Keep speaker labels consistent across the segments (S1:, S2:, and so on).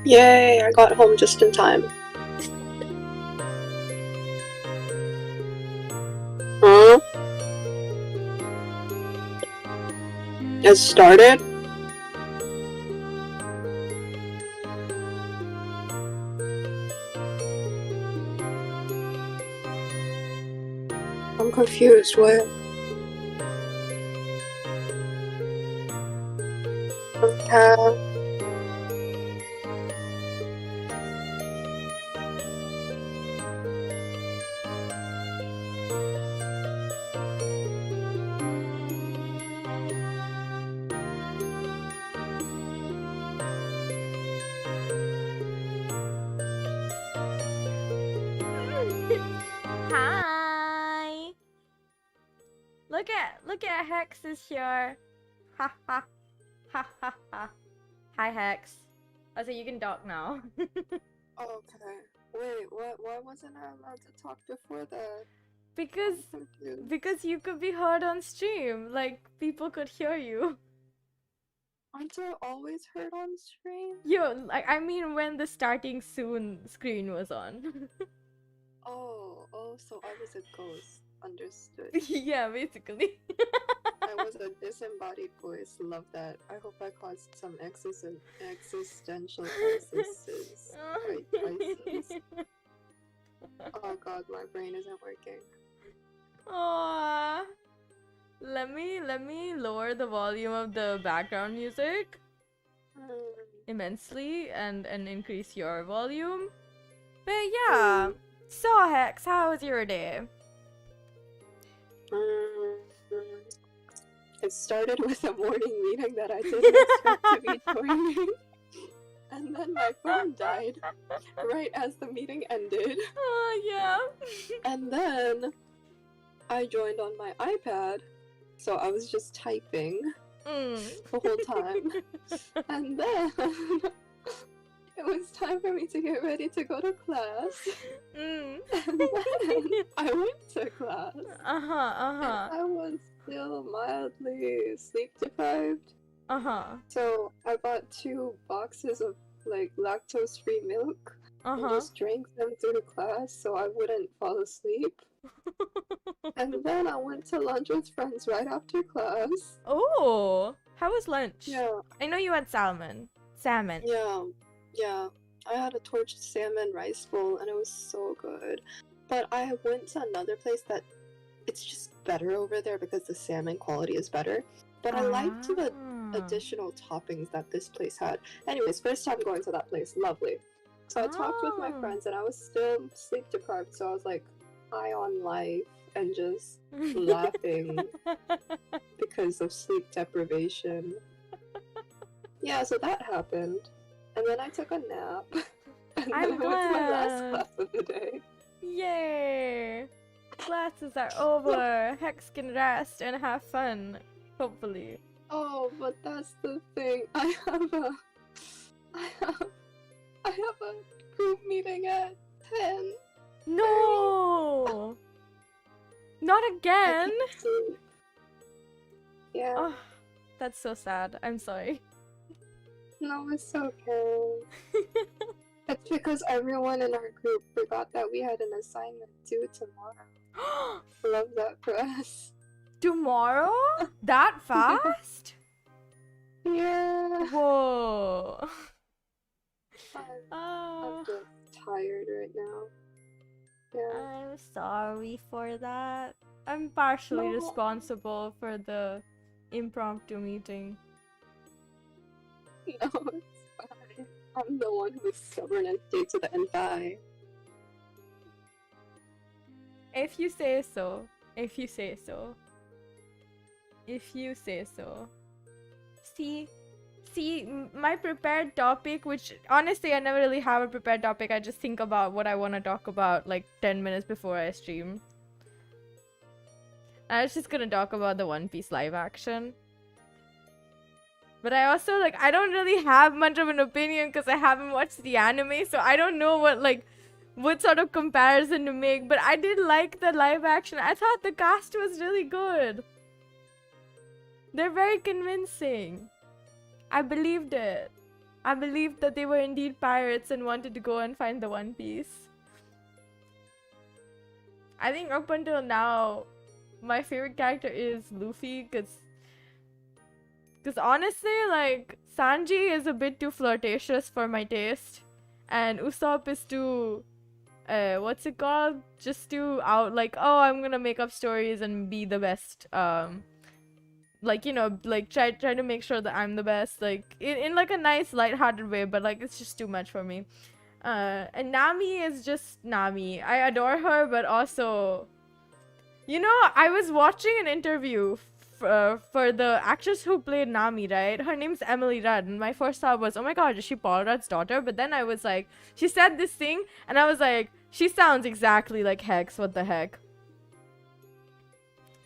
S1: Yay, I got home just in time. Huh? It started? I'm confused, what? Okay.
S2: Hi. Look at Hex is here. Ha ha ha ha ha. Hi Hex. Oh, so you can talk now.
S1: Okay. Wait, why wasn't I allowed to talk before that?
S2: because
S1: I'm confused.
S2: because you could be heard on stream. Like people could hear you.
S1: Aren't I always heard on stream?
S2: I mean when the starting soon screen was on.
S1: Oh, so I was a ghost. Understood.
S2: Yeah, basically.
S1: I was a disembodied voice. Love that. I hope I caused some existential crises. Crisis. Oh god, my brain isn't working.
S2: Aww. Let me lower the volume of the background music immensely and increase your volume. But yeah. So Hex, how was your day?
S1: It started with a morning meeting that I didn't expect to be joining. And then my phone died right as the meeting ended.
S2: Oh yeah.
S1: And then I joined on my iPad, so I was just typing the whole time. And then it was time for me to get ready to go to class. And then I went to class. And I was still mildly sleep deprived. So I bought 2 boxes of like lactose-free milk and just drank them through class so I wouldn't fall asleep. And then I went to lunch with friends right after class.
S2: Oh, how was lunch?
S1: Yeah.
S2: I know you had salmon.
S1: Yeah. I had a torched salmon rice bowl and it was so good. But I went to another place that it's just better over there because the salmon quality is better. But I liked the additional toppings that this place had. Anyways, first time going to that place, lovely. So I talked with my friends and I was still sleep deprived, so I was like high on life and just laughing because of sleep deprivation. Yeah, so that happened. And then I took a nap. And then I went to my last class of the day.
S2: Yay! Classes are over. Hex can rest and have fun. Hopefully.
S1: Oh, but that's the thing. I have a group meeting at 10.
S2: No! Not again!
S1: Yeah.
S2: Oh, that's so sad. I'm sorry.
S1: No, it's okay. It's because everyone in our group forgot that we had an assignment due tomorrow. Love that for us.
S2: Tomorrow? That fast?
S1: Yeah.
S2: Whoa.
S1: I'm just tired right now. Yeah.
S2: I'm sorry for that. I'm partially responsible for the impromptu meeting.
S1: No, it's fine. I'm the one who is stubborn and stayed to the end by.
S2: If you say so. If you say so. If you say so. See, my prepared topic, which honestly I never really have a prepared topic, I just think about what I want to talk about like 10 minutes before I stream. I was just gonna talk about the One Piece live action. But I also, like, I don't really have much of an opinion because I haven't watched the anime, so I don't know what sort of comparison to make. But I did like the live action. I thought the cast was really good. They're very convincing. I believed it. I believed that they were indeed pirates and wanted to go and find the One Piece. I think up until now, my favorite character is Luffy, because honestly, like, Sanji is a bit too flirtatious for my taste, and Usopp is too, what's it called? Just too out, like, oh, I'm gonna make up stories and be the best, like, you know, like, try to make sure that I'm the best, like, in like a nice, lighthearted way, but, like, it's just too much for me. And Nami is just Nami. I adore her, but also, you know, I was watching an interview for the actress who played Nami, right? Her name's Emily Rudd, and my first thought was, oh my god, is she Paul Rudd's daughter? But then I was like, she said this thing, and I was like, she sounds exactly like Hex, what the heck?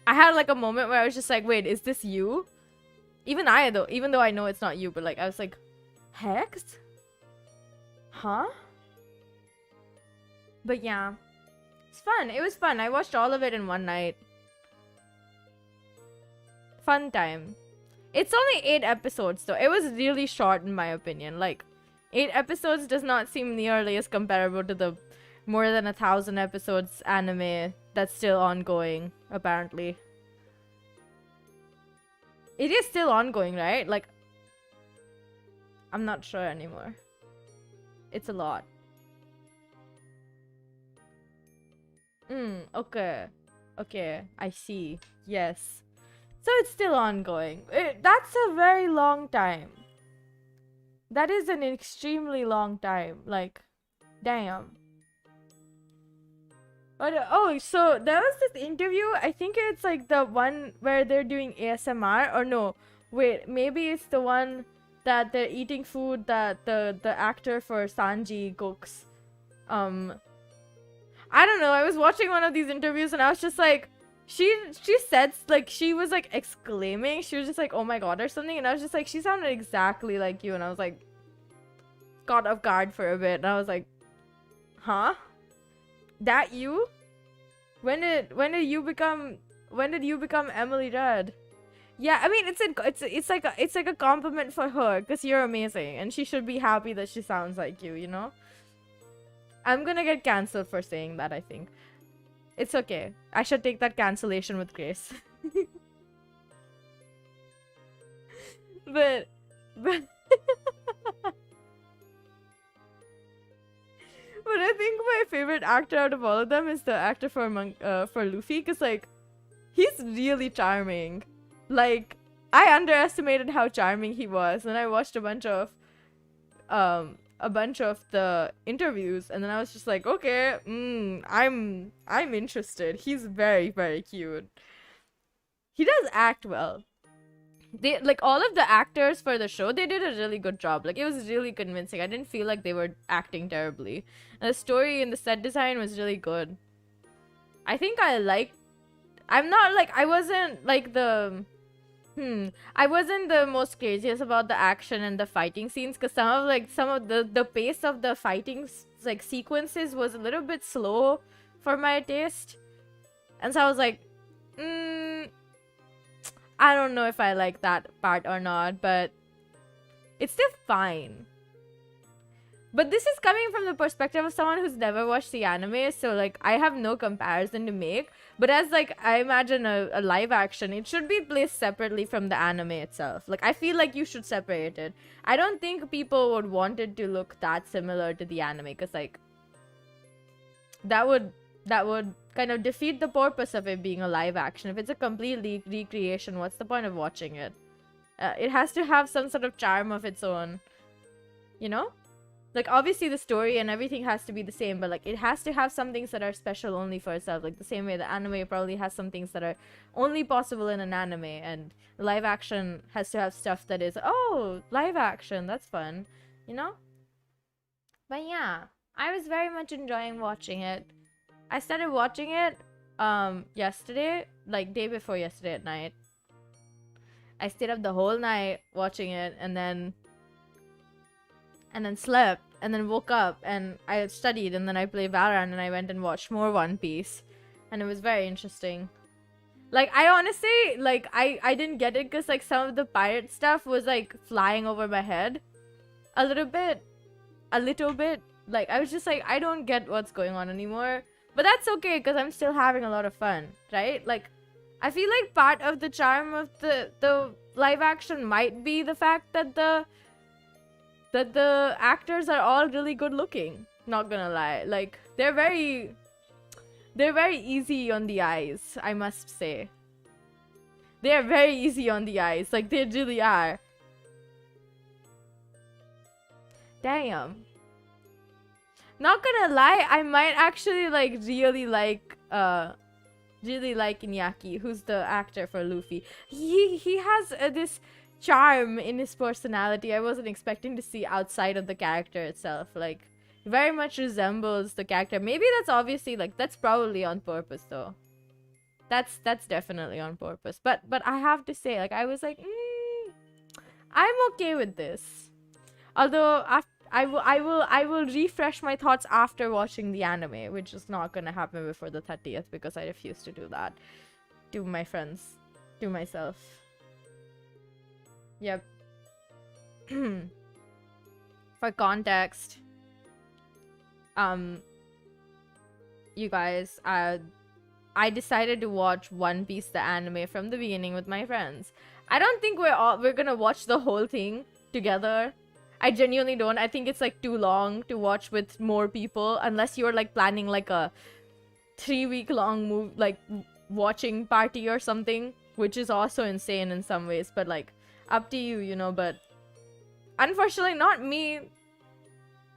S2: I had like a moment where I was just like, wait, is this you? Even though I know it's not you, but like, I was like, Hex? Huh? But yeah, it's fun. It was fun. I watched all of it in one night. Fun time. It's only 8 episodes though. It was really short in my opinion. Like, 8 episodes does not seem nearly as comparable to the more than 1,000 episodes anime that's still ongoing, apparently. It is still ongoing, right? Like, I'm not sure anymore. It's a lot. Okay. Okay, I see. Yes. So it's still ongoing. That's a very long time. That is an extremely long time. Like, damn. But, oh, so there was this interview. I think it's like the one where they're doing ASMR. Or no, wait, maybe it's the one that they're eating food that the actor for Sanji cooks. I don't know. I was watching one of these interviews and I was just like, she said, like, she was like exclaiming. She was just like, oh my god, or something. And I was just like, she sounded exactly like you. And I was like, caught off guard for a bit. And I was like, huh? That you? When did you become Emily Rudd? Yeah, I mean, it's like a compliment for her, because you're amazing and she should be happy that she sounds like you know? I'm gonna get cancelled for saying that, I think. It's okay. I should take that cancellation with grace. but But I think my favorite actor out of all of them is the actor for Luffy, because, like, he's really charming. Like, I underestimated how charming he was, and I watched a bunch of the interviews, and then I was just like, okay, I'm interested. He's very, very cute. He does act well. They, like, all of the actors for the show, they did a really good job. Like, it was really convincing. I didn't feel like they were acting terribly. And the story and the set design was really good. I think I wasn't like the I wasn't the most craziest about the action and the fighting scenes, because some of the pace of the fighting like sequences was a little bit slow for my taste. And so I was like, I don't know if I like that part or not, but it's still fine. But this is coming from the perspective of someone who's never watched the anime, so, like, I have no comparison to make. But as, like, I imagine a live action, it should be placed separately from the anime itself. Like, I feel like you should separate it. I don't think people would want it to look that similar to the anime, because, like, that would kind of defeat the purpose of it being a live action. If it's a complete recreation, what's the point of watching it? It has to have some sort of charm of its own, you know? Like, obviously the story and everything has to be the same, but, like, it has to have some things that are special only for itself. Like, the same way the anime probably has some things that are only possible in an anime, and live action has to have stuff that is, oh, live action, that's fun, you know? But yeah, I was very much enjoying watching it. I started watching it yesterday, like day before yesterday at night. I stayed up the whole night watching it, and then slept, and then woke up, and I studied, and then I played Valorant, and I went and watched more One Piece, and it was very interesting. Like, I honestly, like, I didn't get it, because, like, some of the pirate stuff was, like, flying over my head. a little bit. Like, I was just like, I don't get what's going on anymore. But that's okay, because I'm still having a lot of fun, right? Like, I feel like part of the charm of the live action might be the fact that the actors are all really good looking. Not gonna lie. Like, they're very easy on the eyes, I must say. They're very easy on the eyes. Like, they really are. Damn. Not gonna lie, I might actually like really like Iñaki, who's the actor for Luffy. He has this charm in his personality I wasn't expecting to see outside of the character itself. Like, very much resembles the character. Maybe that's obviously like that's probably on purpose though. That's definitely on purpose. But I have to say, like, I was like, I'm okay with this. Although I will refresh my thoughts after watching the anime, which is not gonna happen before the 30th because I refuse to do that to my friends, to myself. Yep. For context, you guys, I decided to watch One Piece the anime from the beginning with my friends. I don't think we're gonna watch the whole thing together. I genuinely don't. I think it's like too long to watch with more people unless you're like planning like a 3-week long watching party or something, which is also insane in some ways, but like up to you, you know. But unfortunately, not me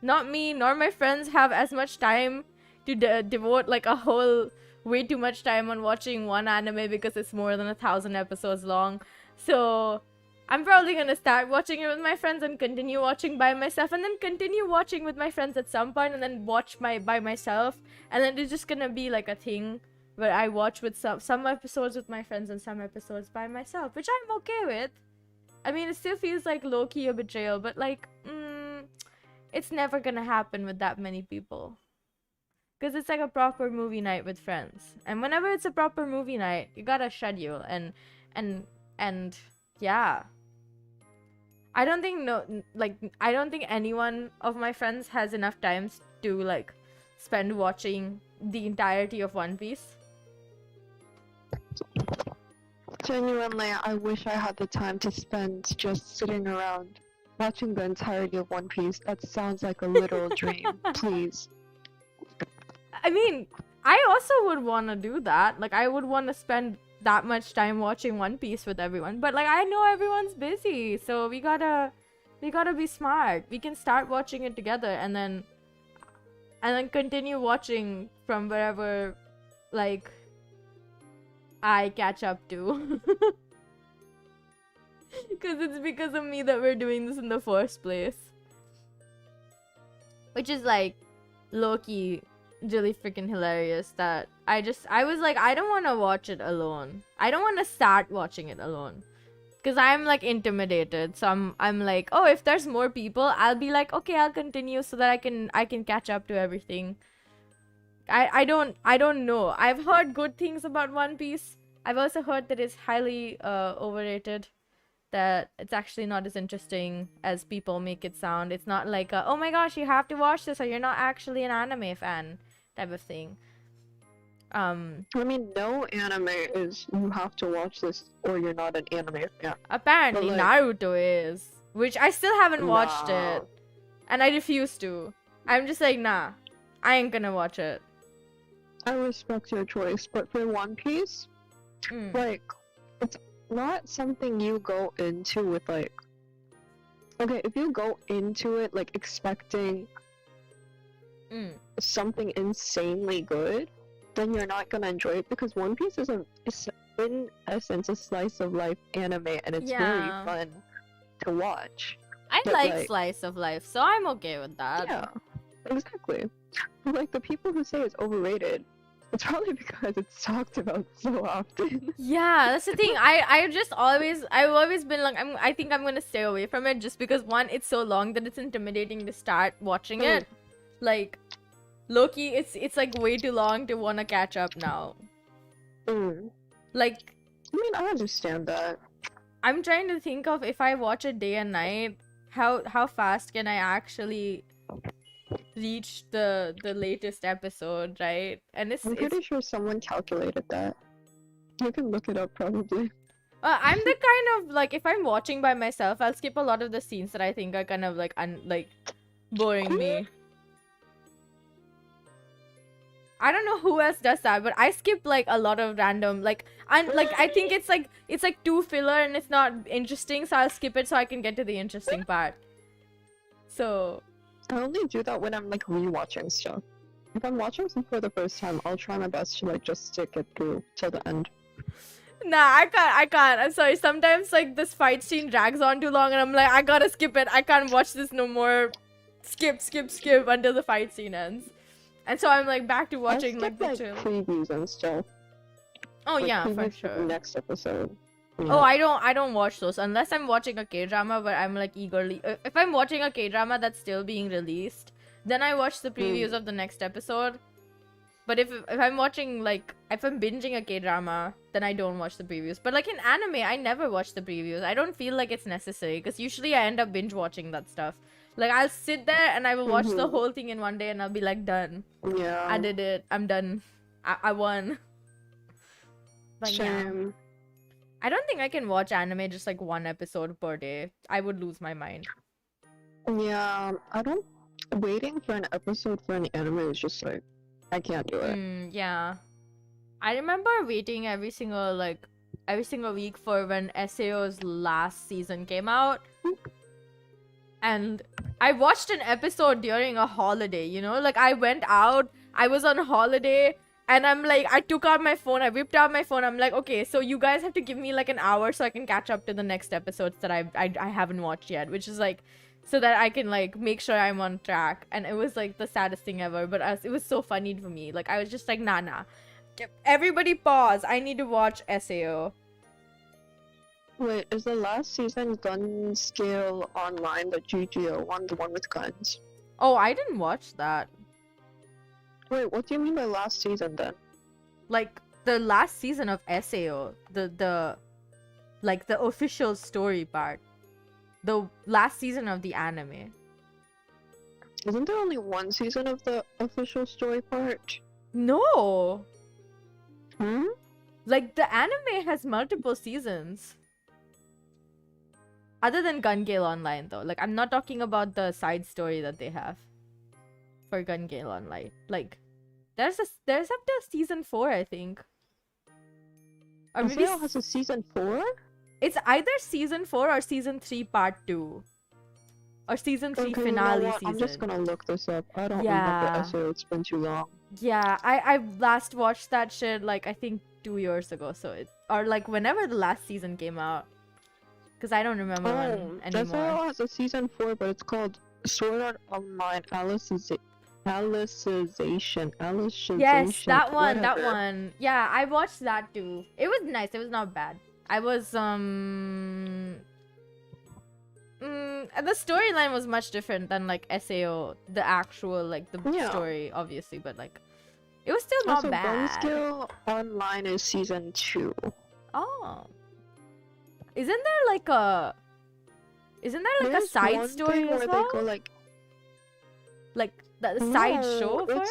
S2: nor my friends have as much time to devote like a whole way too much time on watching one anime because it's more than 1,000 episodes long. So I'm probably gonna start watching it with my friends and continue watching by myself, and then continue watching with my friends at some point, and then watch by myself, and then it's just gonna be like a thing where I watch with some episodes with my friends and some episodes by myself, which I'm okay with. I mean, it still feels like low-key a betrayal, but like, it's never gonna happen with that many people. Because it's like a proper movie night with friends. And whenever it's a proper movie night, you gotta schedule and yeah. I don't think anyone of my friends has enough time to like spend watching the entirety of One Piece.
S1: Genuinely, I wish I had the time to spend just sitting around watching the entirety of One Piece. That sounds like a literal dream. Please.
S2: I mean, I also would want to do that. Like, I would want to spend that much time watching One Piece with everyone, but like, I know everyone's busy, so we gotta be smart. We can start watching it together and then continue watching from wherever like I catch up to. Because it's because of me that we're doing this in the first place, which is like low-key really freaking hilarious. That I was like, I don't want to watch it alone. I don't want to start watching it alone because I'm like intimidated. So I'm like, oh, if there's more people, I'll be like, okay, I'll continue so that I can catch up to everything. I don't know. I've heard good things about One Piece. I've also heard that it's highly overrated. That it's actually not as interesting as people make it sound. It's not like oh my gosh, you have to watch this or you're not actually an anime fan type of thing.
S1: I mean, no anime is you have to watch this or you're not an anime fan.
S2: Apparently, like, Naruto is, which I still haven't watched it, and I refuse to. I'm just like, nah, I ain't gonna watch it.
S1: I respect your choice, but for One Piece, like, it's not something you go into with like, okay, if you go into it like expecting something insanely good, then you're not gonna enjoy it, because One Piece is in essence a slice of life anime, and it's very fun to watch.
S2: I like slice of life, so I'm okay with that.
S1: Yeah, exactly. Like, the people who say it's overrated, it's probably because it's talked about so often.
S2: Yeah, that's the thing. I've always been like, I think I'm gonna stay away from it just because, one, it's so long that it's intimidating to start watching it. Like, low-key, it's like way too long to wanna catch up now. Like,
S1: I mean, I understand that.
S2: I'm trying to think of if I watch it day and night, how fast can I actually reach the latest episode, right? And
S1: I'm pretty sure someone calculated that. You can look it up probably.
S2: I'm the kind of like, if I'm watching by myself, I'll skip a lot of the scenes that I think are kind of like boring me. I don't know who else does that, but I skip like a lot of random like I think it's like too filler and it's not interesting, so I'll skip it so I can get to the interesting part. So
S1: I only do that when I'm like rewatching stuff. If I'm watching something for the first time, I'll try my best to like just stick it through till the end.
S2: nah, I can't. I'm sorry. Sometimes like this fight scene drags on too long and I'm like, I gotta skip it. I can't watch this no more. Skip until the fight scene ends. And so I'm like back to watching like the chill
S1: previews and stuff.
S2: Oh
S1: like,
S2: yeah, for sure.
S1: The next episode. Yeah.
S2: Oh, I don't watch those unless I'm watching a K-drama where I'm like eagerly. If I'm watching a K-drama that's still being released, then I watch the previews of the next episode. But if I'm watching like if I'm binging a K-drama, then I don't watch the previews. But like in anime, I never watch the previews. I don't feel like it's necessary because usually I end up binge watching that stuff. Like I'll sit there and I will watch the whole thing in one day and I'll be like done.
S1: Yeah.
S2: I did it. I'm done. I won. But
S1: Shame.
S2: yeah. I don't think I can watch anime just like one episode per day. I would lose my mind.
S1: Yeah, I don't. Waiting for an episode for an anime is just like, I can't do it.
S2: Yeah. I remember waiting every single week for when SAO's last season came out. And I watched an episode during a holiday, you know? Like I went out, I was on holiday, and I'm like, I took out my phone, I whipped out my phone, I'm like, okay, so you guys have to give me like an hour so I can catch up to the next episodes that I haven't watched yet, which is like, so that I can like make sure I'm on track. And it was like the saddest thing ever, but it was so funny for me. Like I was just like, nah. Everybody pause, I need to watch SAO.
S1: Wait, is the last season gun scale online the GGO one, the one with guns?
S2: Oh, I didn't watch that.
S1: Wait, what do you mean by last season then?
S2: Like the last season of SAO, the like the official story part. The last season of the anime.
S1: Isn't there only one season of the official story part?
S2: No.
S1: Hmm?
S2: Like the anime has multiple seasons. Other than Gun Gale Online though. Like I'm not talking about the side story that they have for Gun Gale Online. Like there's up to season 4, I think. Or maybe
S1: SAO has a season 4?
S2: It's either season 4 or season 3 part 2. Or season 3 finale season.
S1: I'm just gonna look this up. I don't remember SAO, it's been too long.
S2: Yeah, I last watched that shit like I think 2 years ago, so or like whenever the last season came out. Because I don't remember when anymore.
S1: SAO has a season 4, but it's called Sword Art Online Alicization.
S2: Yes, that one. Yeah, I watched that too. It was nice, it was not bad. I was the storyline was much different than like SAO, the actual like the story obviously, but like it was still not bad.
S1: Gun Skill Online is season 2.
S2: Oh. Isn't there like a side story as well?
S1: They go
S2: like the side show for it?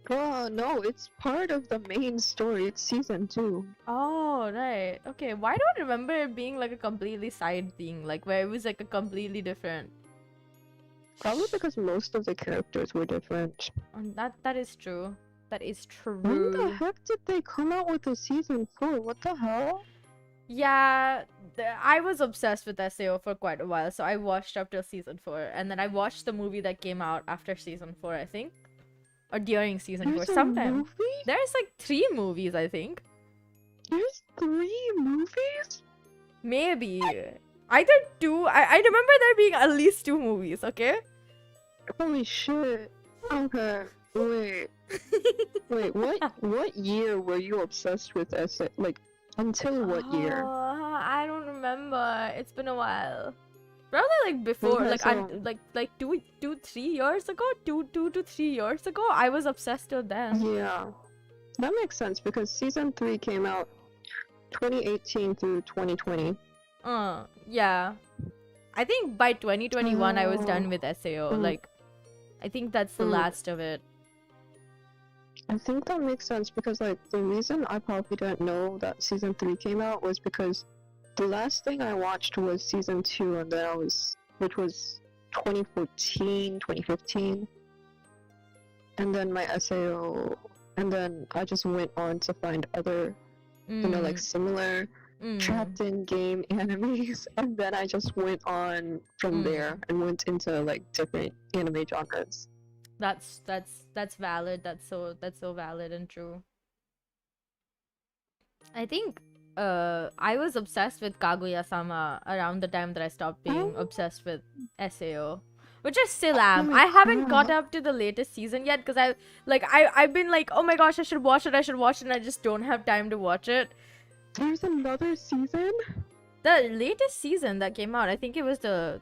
S1: Oh, no, it's part of the main story. It's season 2.
S2: Oh, right. Okay, why don't I remember it being like a completely side thing, like where it was like a completely different?
S1: Probably because most of the characters were different.
S2: That is true. That is true.
S1: When the heck did they come out with a season 4? What the hell?
S2: Yeah, I was obsessed with SAO for quite a while, so I watched up till season 4, and then I watched the movie that came out after season 4, I think. Or during season 4, sometime. There's like 3 movies, I think.
S1: There's 3 movies?
S2: Maybe. Either 2. I remember there being at least 2 movies, okay?
S1: Holy shit. Okay, wait. Wait, what year were you obsessed with SAO? Like, until what year?
S2: I don't remember. It's been a while. Probably like before,
S1: Okay,
S2: like 3 years ago, 2 to 3 years ago. I was obsessed with them.
S1: Yeah, that makes sense because season 3 came out 2018 through 2020.
S2: Yeah. I think by 2021 I was done
S1: Oh.
S2: with SAO. Like, I think that's the last of it.
S1: I think that makes sense because, like, the reason I probably didn't know that season 3 came out was because the last thing I watched was season 2, and then which was 2014, 2015, and then my SAO, and then I just went on to find other, you know, like, similar trapped in game animes, and then I just went on from there and went into, like, different anime genres.
S2: That's valid. That's so valid and true. I think I was obsessed with Kaguya-sama around the time that I stopped being obsessed with SAO, which I still am. I haven't got up to the latest season yet because I've been like, oh my gosh, I should watch it, and I just don't have time to watch it.
S1: There's another season?
S2: The latest season that came out, I think it was the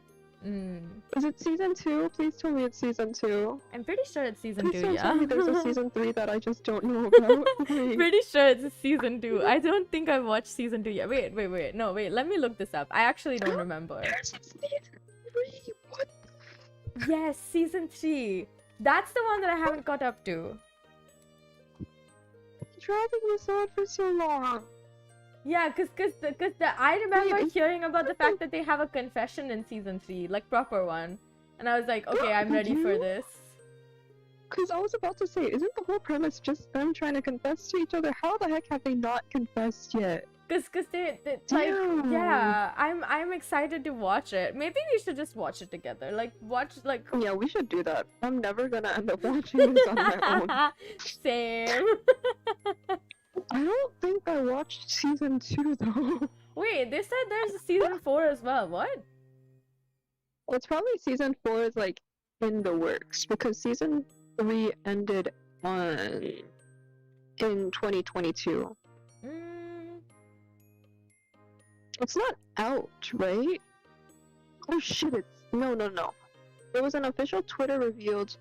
S1: Is it season 2? Please tell me it's season 2.
S2: I'm pretty sure it's season 2,
S1: Please don't
S2: yeah.
S1: tell me there's a season 3 that I just don't know about.
S2: Pretty sure it's season 2. I don't think I've watched season 2 yet. Wait. No, wait. Let me look this up. I actually don't remember.
S1: There's a season 3. What?
S2: Yes, season 3. That's the one that I haven't caught up to.
S1: Dragging this on for so long.
S2: Yeah, cause I remember hearing about the fact that they have a confession in season 3, like proper one, and I was like, okay, I'm ready for this.
S1: Cause I was about to say, isn't the whole premise just them trying to confess to each other? How the heck have they not confessed yet?
S2: Cause they like, yeah, I'm excited to watch it. Maybe we should just watch it together. Like
S1: Yeah, we should do that. I'm never gonna end up watching this on my own.
S2: Same.
S1: I don't think I watched season 2 though.
S2: Wait, they said there's a season 4 as well. What?
S1: Well, it's probably season 4 is like in the works because season 3 ended in 2022. It's not out, right? Oh shit! No. There was an official Twitter revealed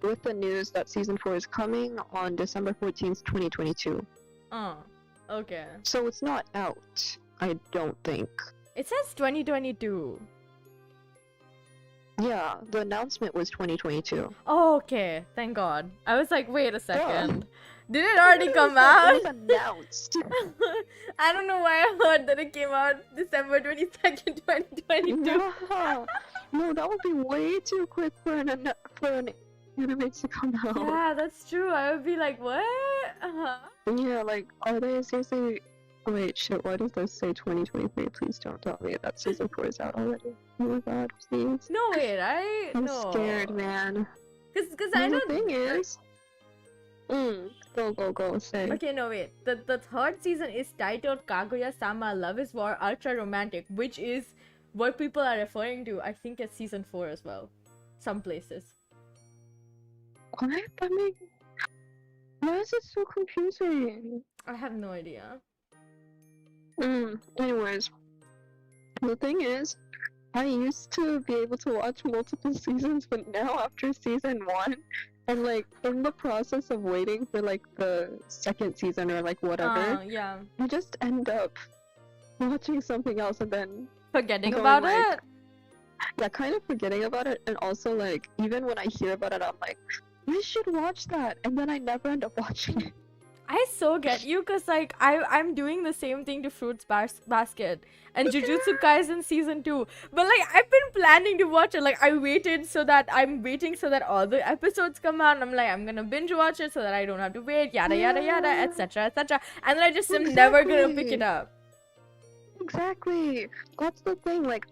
S1: with the news that season 4 is coming on December 14th, 2022.
S2: Oh, okay.
S1: So it's not out, I don't think.
S2: It says 2022.
S1: Yeah, the announcement was 2022.
S2: Oh, okay. Thank God. I was like, wait a second. Did it already come out?
S1: It was announced.
S2: I don't know why I heard that it came out December 22nd, 2022.
S1: No, that would be way too quick for an anime to come out.
S2: Yeah, that's true. I would be like, what?
S1: Yeah, like, are they seriously... Wait, shit, why does this say 2023? Please don't tell me that season 4 is out already. Oh my god, please.
S2: No way, right?
S1: I'm scared, man.
S2: Cause I know...
S1: The thing is... Go, say.
S2: Okay, no, wait. The third season is titled Kaguya-sama Love is War Ultra Romantic, which is what people are referring to, I think, as season 4 as well. Some places.
S1: What? I mean... Why is it so confusing?
S2: I have no idea.
S1: Anyways, the thing is, I used to be able to watch multiple seasons, but now after season 1, and like in the process of waiting for like the second season or like whatever,
S2: yeah.
S1: I just end up watching something else and then
S2: forgetting about it.
S1: Yeah, kind of forgetting about it, and also like even when I hear about it, I'm like, I should watch that, and then I never end up watching it.
S2: I so get you, cause like I'm doing the same thing to Fruits Basket and Jujutsu Kaisen season 2, but like I've been planning to watch it. Like I'm waiting so that all the episodes come out, and I'm like, I'm gonna binge watch it so that I don't have to wait, yada yada yada, etc. And then I just am never gonna pick it up.
S1: Exactly, that's the thing. Like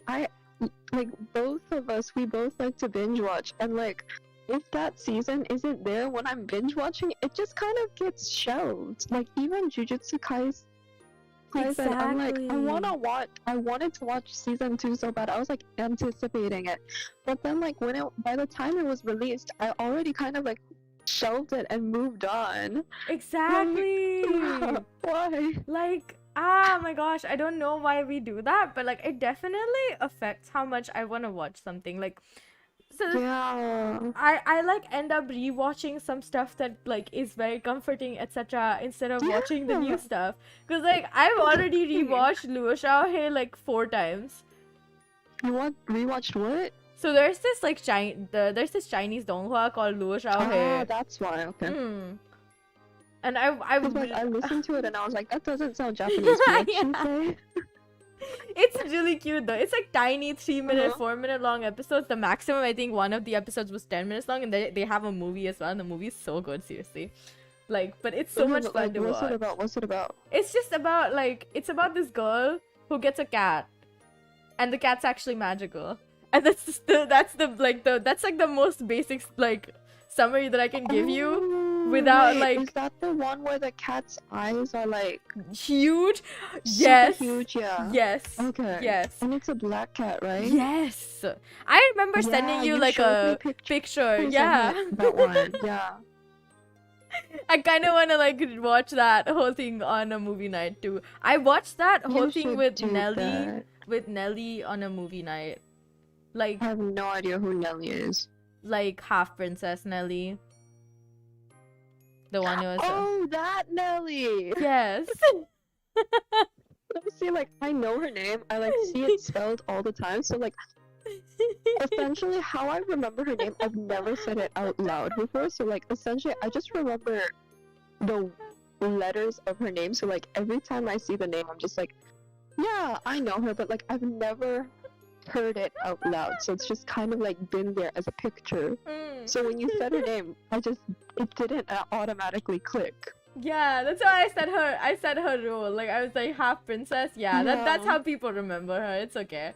S1: both of us, we both like to binge watch, and like, if that season isn't there when I'm binge watching, it just kind of gets shelved. Like even Jujutsu Kaisen,
S2: Exactly.
S1: I'm like, I wanted to watch season 2 so bad. I was like anticipating it, but then like by the time it was released, I already kind of like shelved it and moved on.
S2: Exactly.
S1: Why?
S2: Like, ah, my gosh, I don't know why we do that, but like it definitely affects how much I want to watch something. Like, so
S1: yeah,
S2: I like end up rewatching some stuff that like is very comforting, etc. instead of watching the new stuff. Cause like I've already rewatched Luo Xiaohe like 4 times.
S1: You rewatched what?
S2: So there's this like there's this Chinese donghua called Luo Xiao
S1: Ah,
S2: He.
S1: that's why. Okay.
S2: And
S1: I listened to it and I was like, that doesn't sound Japanese. What you say?
S2: It's really cute though. It's like tiny 3-minute, 4-minute long episodes. The maximum, I think, one of the episodes was 10 minutes long, and they have a movie as well. And the movie is so good, seriously. Like, but it's so much fun to watch.
S1: What's it about?
S2: It's just about it's about this girl who gets a cat, and the cat's actually magical. And that's the most basic like summary that I can give you without like.
S1: Is that the one where the cat's eyes are like
S2: huge? Yes.
S1: Super huge, yeah.
S2: Yes.
S1: Okay.
S2: Yes.
S1: And it's a black cat, right?
S2: Yes. I remember sending you like a picture. Yeah.
S1: That one. Yeah.
S2: I kind of want to like watch that whole thing on a movie night too. I watched that whole thing with Nelly on a movie night. Like,
S1: I have no idea who Nelly is.
S2: Like half princess Nelly. The one who was
S1: Oh, that Nelly!
S2: Yes.
S1: Let me see, like, I know her name. I like see it spelled all the time. So like, essentially how I remember her name, I've never said it out loud before. So like, essentially I just remember the letters of her name. So like, every time I see the name, I'm just like, yeah, I know her. But like, I've never heard it out loud, so it's just kind of like been there as a picture. So when you said her name, it didn't automatically click.
S2: Yeah, that's why I said her role. Like, I was like half princess. Yeah, that's how people remember her. It's okay.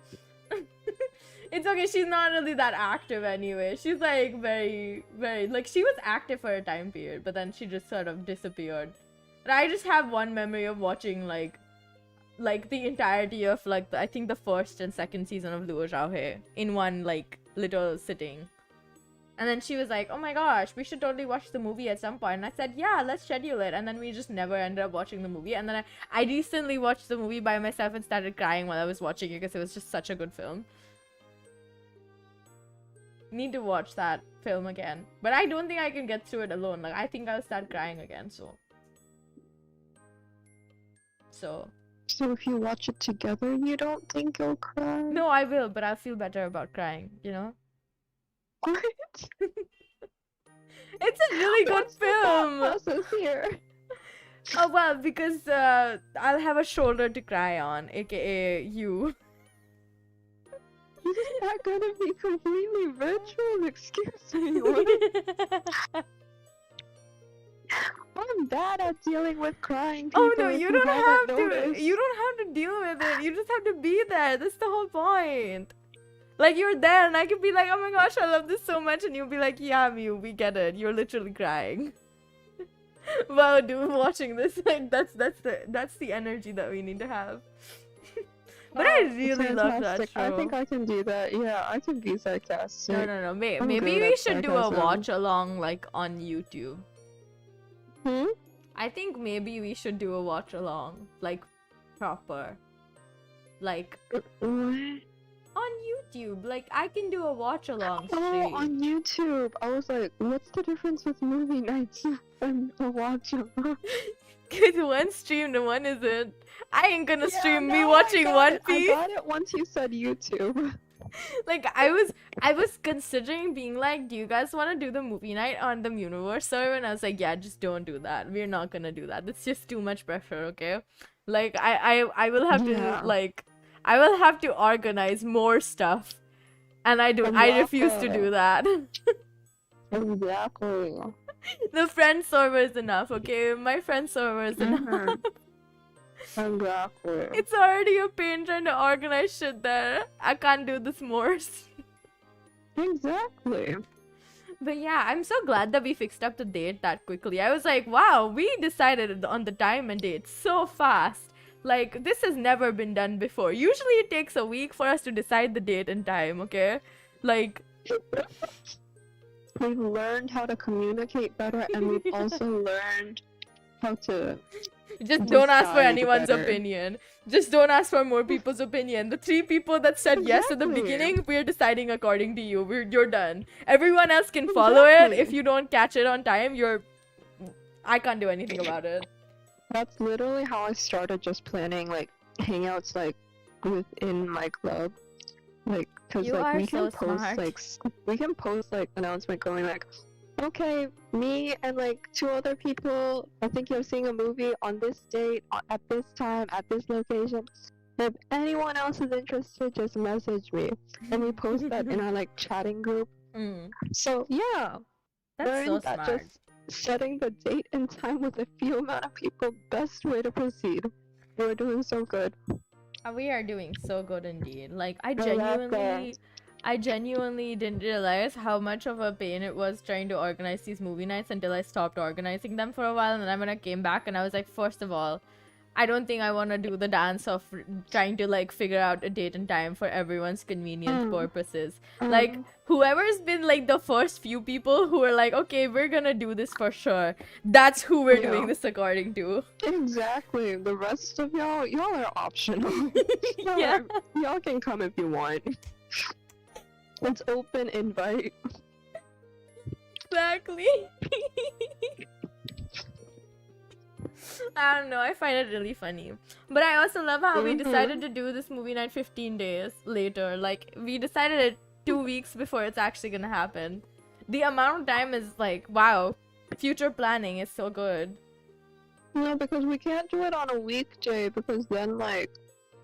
S2: It's okay. She's not really that active anyway. She's like very like, she was active for a time period, but then she just sort of disappeared. But I just have one memory of watching like the entirety of like I think the first and second season of Luo Xiaohe in one like little sitting. And then she was like, oh my gosh, we should totally watch the movie at some point. And I said, yeah, let's schedule it. And then we just never ended up watching the movie. And then I recently watched the movie by myself and started crying while I was watching it because it was just such a good film. Need to watch that film again. But I don't think I can get through it alone. Like, I think I'll start crying again, so
S1: if you watch it together, you don't think you'll cry?
S2: No, I will, but I'll feel better about crying, you know?
S1: What?
S2: It's a really good film!
S1: What's the process here?
S2: Oh, well, because I'll have a shoulder to cry on, aka you.
S1: Isn't that gonna be completely virtual? Excuse me, what? I'm bad at dealing with crying people.
S2: Oh no, you don't have to. You don't have to deal with it. You just have to be there. That's the whole point. Like, you're there, and I could be like, "Oh my gosh, I love this so much," and you'll be like, "Yeah, Mew, we get it. You're literally crying." Wow, dude, watching this, like, that's the energy that we need to have. But I really love that show.
S1: I think I can do that. Yeah, I can be sarcastic.
S2: No. Maybe we should do a watch along like on YouTube. I think maybe we should do a watch along, like proper, like on YouTube. Like, I can do a watch along stream.
S1: Oh, on YouTube. I was like, what's the difference with movie nights and a watch along?
S2: Cause one streamed and one isn't. I ain't gonna stream me watching One Piece.
S1: I got it once you said YouTube.
S2: Like, I was considering being like, do you guys want to do the movie night on the Universe server? And I was like, yeah, just don't do that. We're not gonna do that. That's just too much pressure, okay? Like, I will have to like, I will have to organize more stuff, and I refuse to do that.
S1: Exactly.
S2: The friend server is enough, okay? My friend server is enough.
S1: Exactly.
S2: It's already a pain trying to organize shit there. I can't do this more.
S1: Exactly.
S2: But yeah, I'm so glad that we fixed up the date that quickly. I was like, wow, we decided on the time and date so fast. Like, this has never been done before. Usually it takes a week for us to decide the date and time, okay? Like,
S1: we've learned how to communicate better, and we've also learned how to
S2: just don't ask for anyone's opinion. Just don't ask for more people's opinion. The 3 people that said yes at the beginning, we're deciding according to you. You're done. Everyone else can follow it. If you don't catch it on time, I can't do anything about it.
S1: That's literally how I started just planning like hangouts like within my club. Like, cause
S2: You
S1: like
S2: are
S1: we
S2: so
S1: can post
S2: smart.
S1: like we can post like announcement going like, okay, me and like 2 other people are thinking of seeing a movie on this date at this time at this location. If anyone else is interested, just message me, and we post that in our like chatting group. So yeah,
S2: That's so
S1: learned that
S2: smart.
S1: just setting the date and time with a few amount of people, best way to proceed. We're doing so good.
S2: We are doing so good indeed. Like I
S1: Rebecca.
S2: genuinely didn't realize how much of a pain it was trying to organize these movie nights until I stopped organizing them for a while, and then when I came back and I was like, first of all, I don't think I want to do the dance of trying to like figure out a date and time for everyone's convenient purposes. Like whoever's been like the first few people who are like, okay, we're gonna do this for sure. That's who we're doing this according to.
S1: Exactly. The rest of y'all are optional.
S2: Yeah.
S1: Y'all can come if you want. It's open invite.
S2: Exactly. I don't know, I find it really funny. But I also love how we decided to do this movie night 15 days later. Like, we decided it 2 weeks before it's actually gonna happen. The amount of time is like, wow. Future planning is so good.
S1: No, because we can't do it on a weekday because then, like,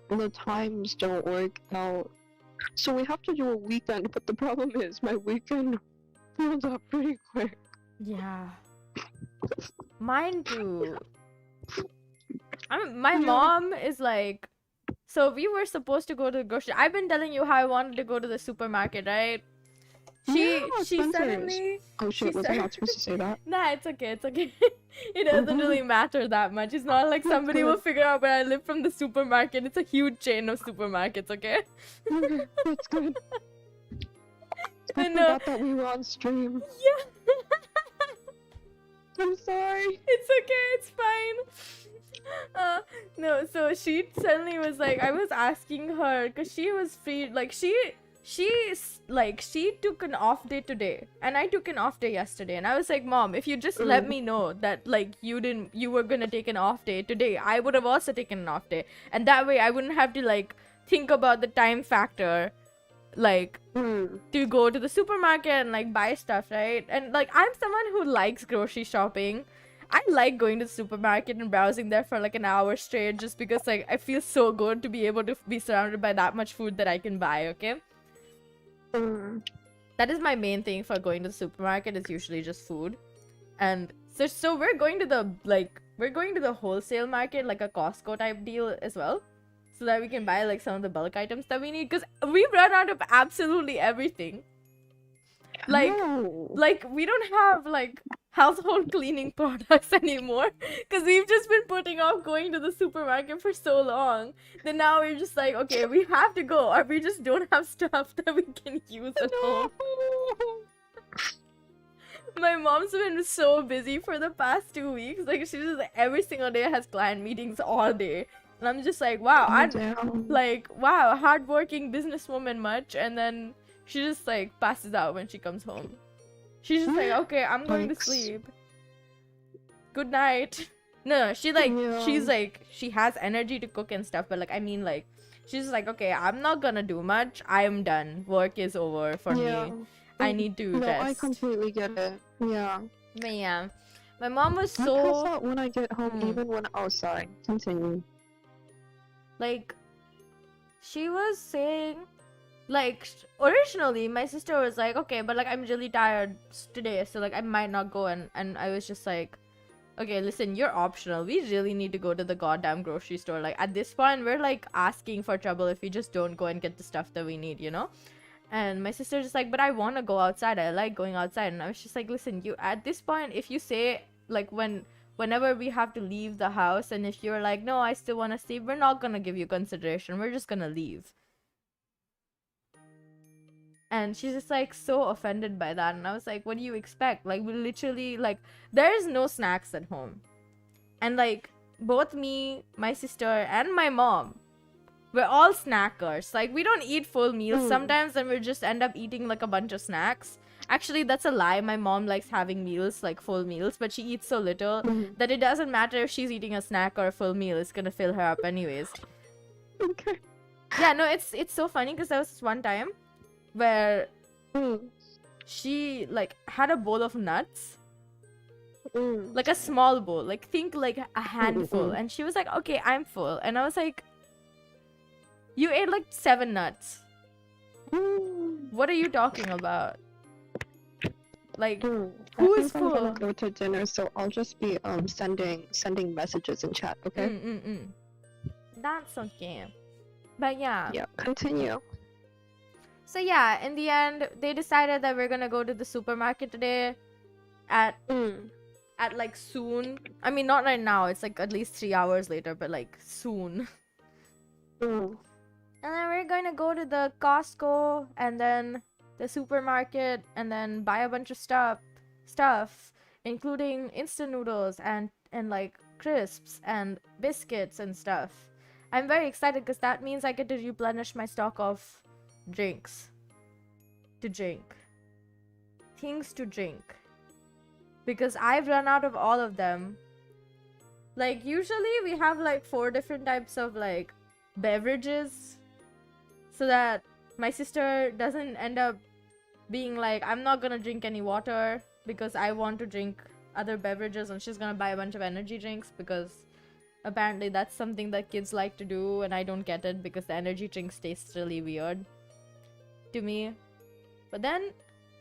S1: the times don't work out. So we have to do a weekend, but the problem is my weekend fills up pretty quick.
S2: Yeah. Mine too. My mom is like, so we were supposed to go to the grocery. I've been telling you how I wanted to go to the supermarket, right? She suddenly.
S1: Oh shit! Was I not supposed to say that?
S2: Nah, it's okay. It's okay. It doesn't really matter that much. It's not like somebody will figure out where I live from the supermarket. It's a huge chain of supermarkets. Okay.
S1: Okay, that's good. I forgot that we were on stream.
S2: Yeah.
S1: I'm sorry.
S2: It's okay. It's fine. No. So she suddenly was like, I was asking her because she was free. Like she took an off day today and I took an off day yesterday, and I was like, Mom, if you just let me know that like you were gonna take an off day today, I would have also taken an off day, and that way I wouldn't have to like think about the time factor, like to go to the supermarket and like buy stuff, right? And like I'm someone who likes grocery shopping. I like going to the supermarket and browsing there for like an hour straight just because like I feel so good to be able to be surrounded by that much food that I can buy, okay? That is my main thing for going to the supermarket, is usually just food. And so we're going to the wholesale market, like a Costco type deal as well, so that we can buy like some of the bulk items that we need, because we've run out of absolutely everything. Like we don't have like household cleaning products anymore because we've just been putting off going to the supermarket for so long that now we're just like, okay, we have to go, or we just don't have stuff that we can use at home. My mom's been so busy for the past 2 weeks. Like, she just every single day has client meetings all day. And I'm just like, wow, wow, hardworking businesswoman much. And then she just like passes out when she comes home. She's just like, okay, I'm going to sleep. Good night. No, she's like, she has energy to cook and stuff, but like, I mean, like, she's just like, okay, I'm not gonna do much. I'm done. Work is over for me. I need to rest.
S1: I completely get it. Yeah.
S2: But yeah, my mom was so.
S1: I pass out when I get home, even when outside. Continue.
S2: Like, she was saying, like, originally my sister was like, okay, but like I'm really tired today, so like I might not go, and I was just like, okay, listen, you're optional. We really need to go to the goddamn grocery store. Like, at this point, we're like asking for trouble if we just don't go and get the stuff that we need, you know? And my sister's just like, but I want to go outside. I like going outside. And I was just like, listen, you, at this point, if you say, like, whenever we have to leave the house, and if you're like, no, I still want to sleep, we're not going to give you consideration. We're just going to leave. And she's just like so offended by that. And I was like, what do you expect? Like, we literally, like, there's no snacks at home. And like, both me, my sister, and my mom, we're all snackers. Like, we don't eat full meals sometimes, and we just end up eating like a bunch of snacks. Actually, that's a lie. My mom likes having meals, like full meals, but she eats so little that it doesn't matter if she's eating a snack or a full meal. It's gonna fill her up anyways.
S1: Okay.
S2: Yeah, no, it's so funny because there was this one time where she like had a bowl of nuts, like a small bowl, like think like a handful, and she was like, okay, I'm full, and I was like, you ate like 7 nuts. What are you talking about? Like, who is full?
S1: I'm gonna go to dinner, so I'll just be sending messages in chat, okay?
S2: That's okay. But yeah.
S1: Yeah, continue.
S2: So yeah, in the end, they decided that we're gonna go to the supermarket today at like soon. I mean, not right now. It's like at least 3 hours later, but like soon. And then we're going to go to the Costco and then the supermarket and then buy a bunch of stuff, including instant noodles and like crisps and biscuits and stuff. I'm very excited because that means I get to replenish my stock of drinks to drink. Things to drink. Because I've run out of all of them. Like, usually we have like 4 different types of like beverages, so that my sister doesn't end up being like, I'm not gonna drink any water because I want to drink other beverages, and she's gonna buy a bunch of energy drinks because apparently that's something that kids like to do, and I don't get it because the energy drinks taste really weird to me. But then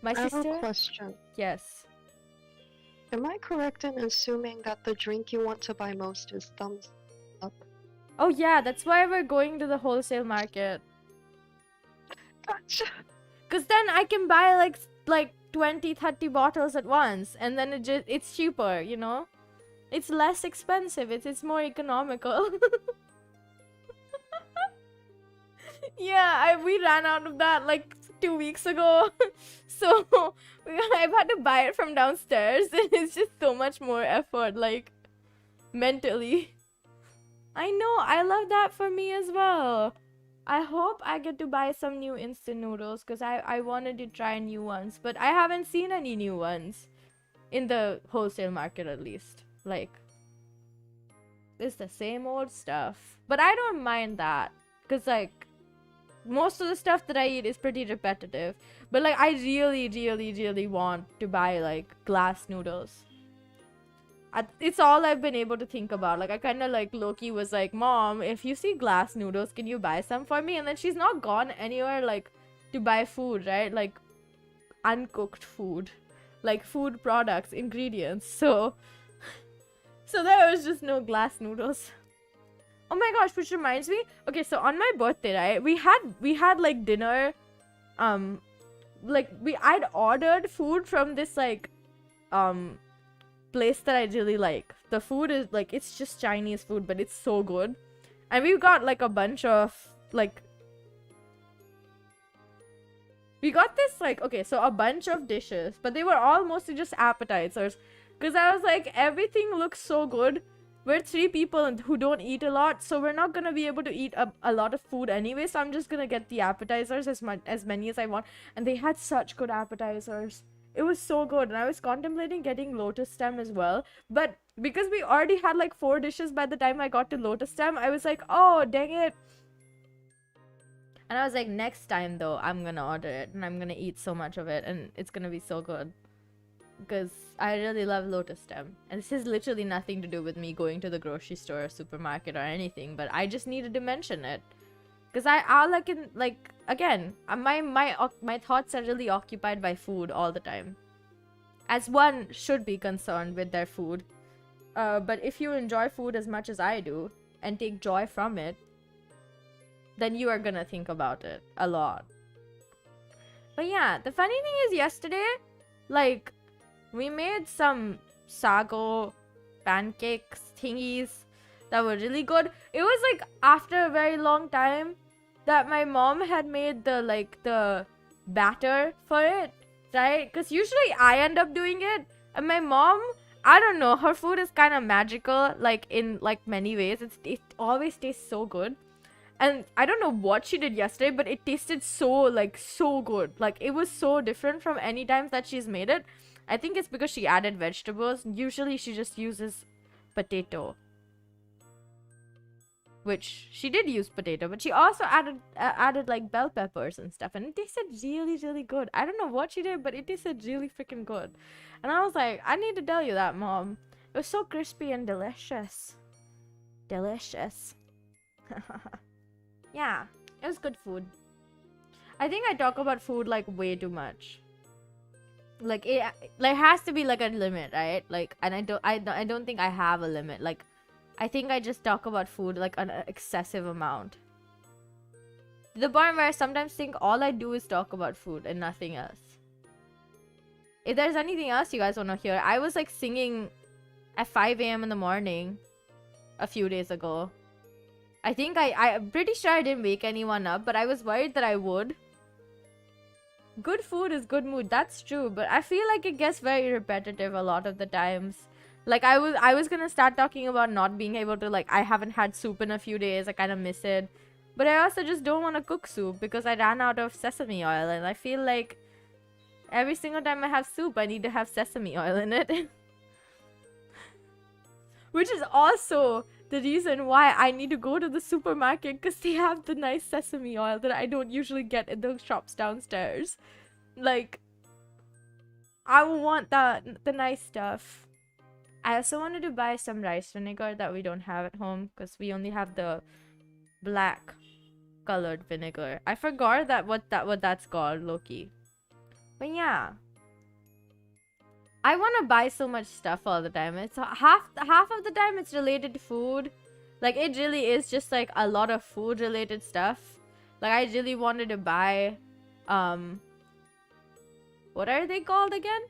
S2: my sister...
S1: I have a question.
S2: Yes.
S1: Am I correct in assuming that the drink you want to buy most is thumbs up?
S2: Oh yeah, that's why we're going to the wholesale market.
S1: Gotcha.
S2: Cause then I can buy like 20-30 bottles at once, and then it's cheaper, you know? It's less expensive, it's more economical. Yeah, we ran out of that like 2 weeks ago. So I've had to buy it from downstairs, and it's just so much more effort, like mentally. I know, I love that for me as well. I hope I get to buy some new instant noodles because I wanted to try new ones, but I haven't seen any new ones in the wholesale market, at least. Like, it's the same old stuff. But I don't mind that because like most of the stuff that I eat is pretty repetitive. But like I really want to buy like glass noodles. It's all I've been able to think about. Like I kind of like Loki was like, Mom, if you see glass noodles, can you buy some for me? And then she's not gone anywhere like to buy food, right? Like uncooked food, like food products, ingredients. So there was just no glass noodles. Oh my gosh, which reminds me. Okay, so on my birthday, right, we had like dinner. Like I'd ordered food from this like place that I really like. The food is like, it's just Chinese food, but it's so good. And we got like a bunch of like, we got this like, okay, so a bunch of dishes, but they were all mostly just appetizers. Because I was like, everything looks so good. We're 3 people who don't eat a lot, so we're not gonna be able to eat a lot of food anyway, so I'm just gonna get the appetizers as many as I want. And they had such good appetizers. It was so good, and I was contemplating getting lotus stem as well, but because we already had like 4 dishes by the time I got to lotus stem, I was like, oh dang it. And I was like, next time though, I'm gonna order it, and I'm gonna eat so much of it, and it's gonna be so good. Because I really love lotus stem. And this has literally nothing to do with me going to the grocery store or supermarket or anything, but I just needed to mention it. Because I like in like, again, my thoughts are really occupied by food all the time. As one should be concerned with their food. But if you enjoy food as much as I do and take joy from it, then you are gonna think about it a lot. But yeah, the funny thing is yesterday, like, we made some sago pancakes thingies that were really good. It was like after a very long time that my mom had made the batter for it, right? Because usually I end up doing it, and my mom, I don't know, her food is kind of magical, like in like many ways. It always tastes so good. And I don't know what she did yesterday, but it tasted so good. Like it was so different from any times that she's made it. I think it's because she added vegetables. Usually she just uses potato. which she did use potato, but she also added like bell peppers and stuff, and it tasted really, really good. I don't know what she did, but it tasted really freaking good. And I was like, I need to tell you that, Mom. It was so crispy and delicious. Delicious. Yeah, it was good food. I think I talk about food like way too much. Like it like has to be like a limit, right? Like, and I don't think I have a limit. Like, I think I just talk about food like an excessive amount. To the point where I sometimes think all I do is talk about food and nothing else. If there's anything else you guys want to hear, I was like singing at 5 a.m. in the morning a few days ago. I think I'm pretty sure I didn't wake anyone up, but I was worried that I would. Good food is good mood, that's true, but I feel like it gets very repetitive a lot of the times. Like, I was gonna start talking about not being able to, like, I haven't had soup in a few days, I kind of miss it. But I also just don't want to cook soup because I ran out of sesame oil, and I feel like every single time I have soup, I need to have sesame oil in it. Which is also the reason why I need to go to the supermarket, because they have the nice sesame oil that I don't usually get in those shops downstairs. Like, I want the nice stuff. I also wanted to buy some rice vinegar that we don't have at home, because we only have the black colored vinegar. I forgot what that's called, Loki. But yeah, I want to buy so much stuff all the time. It's half of the time it's related to food. Like, it really is just like a lot of food related stuff. Like, I really wanted to buy what are they called again?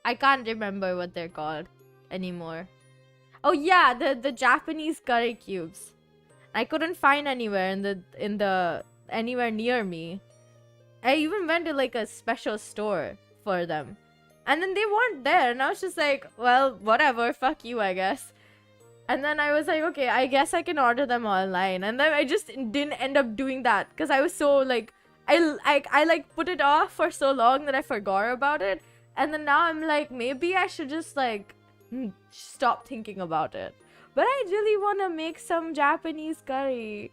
S2: I can't remember what they're called anymore. Oh yeah, the Japanese curry cubes. I couldn't find anywhere in the anywhere near me. I even went to like a special store for them. And then they weren't there. And I was just like, well, whatever. Fuck you, I guess. And then I was like, okay, I guess I can order them online. And then I just didn't end up doing that. Because I was so like, I like put it off for so long that I forgot about it. And then now I'm like, maybe I should just like stop thinking about it. But I really want to make some Japanese curry.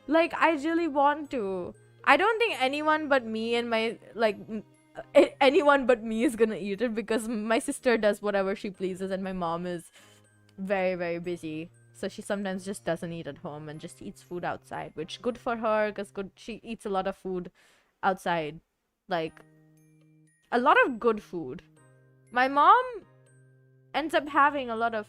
S2: Like, I really want to. I don't think anyone but me and my, like, anyone but me is gonna eat it, because my sister does whatever she pleases and my mom is very, very busy. So she sometimes just doesn't eat at home and just eats food outside, which good for her, because she eats a lot of food outside. Like, a lot of good food. My mom ends up having a lot of...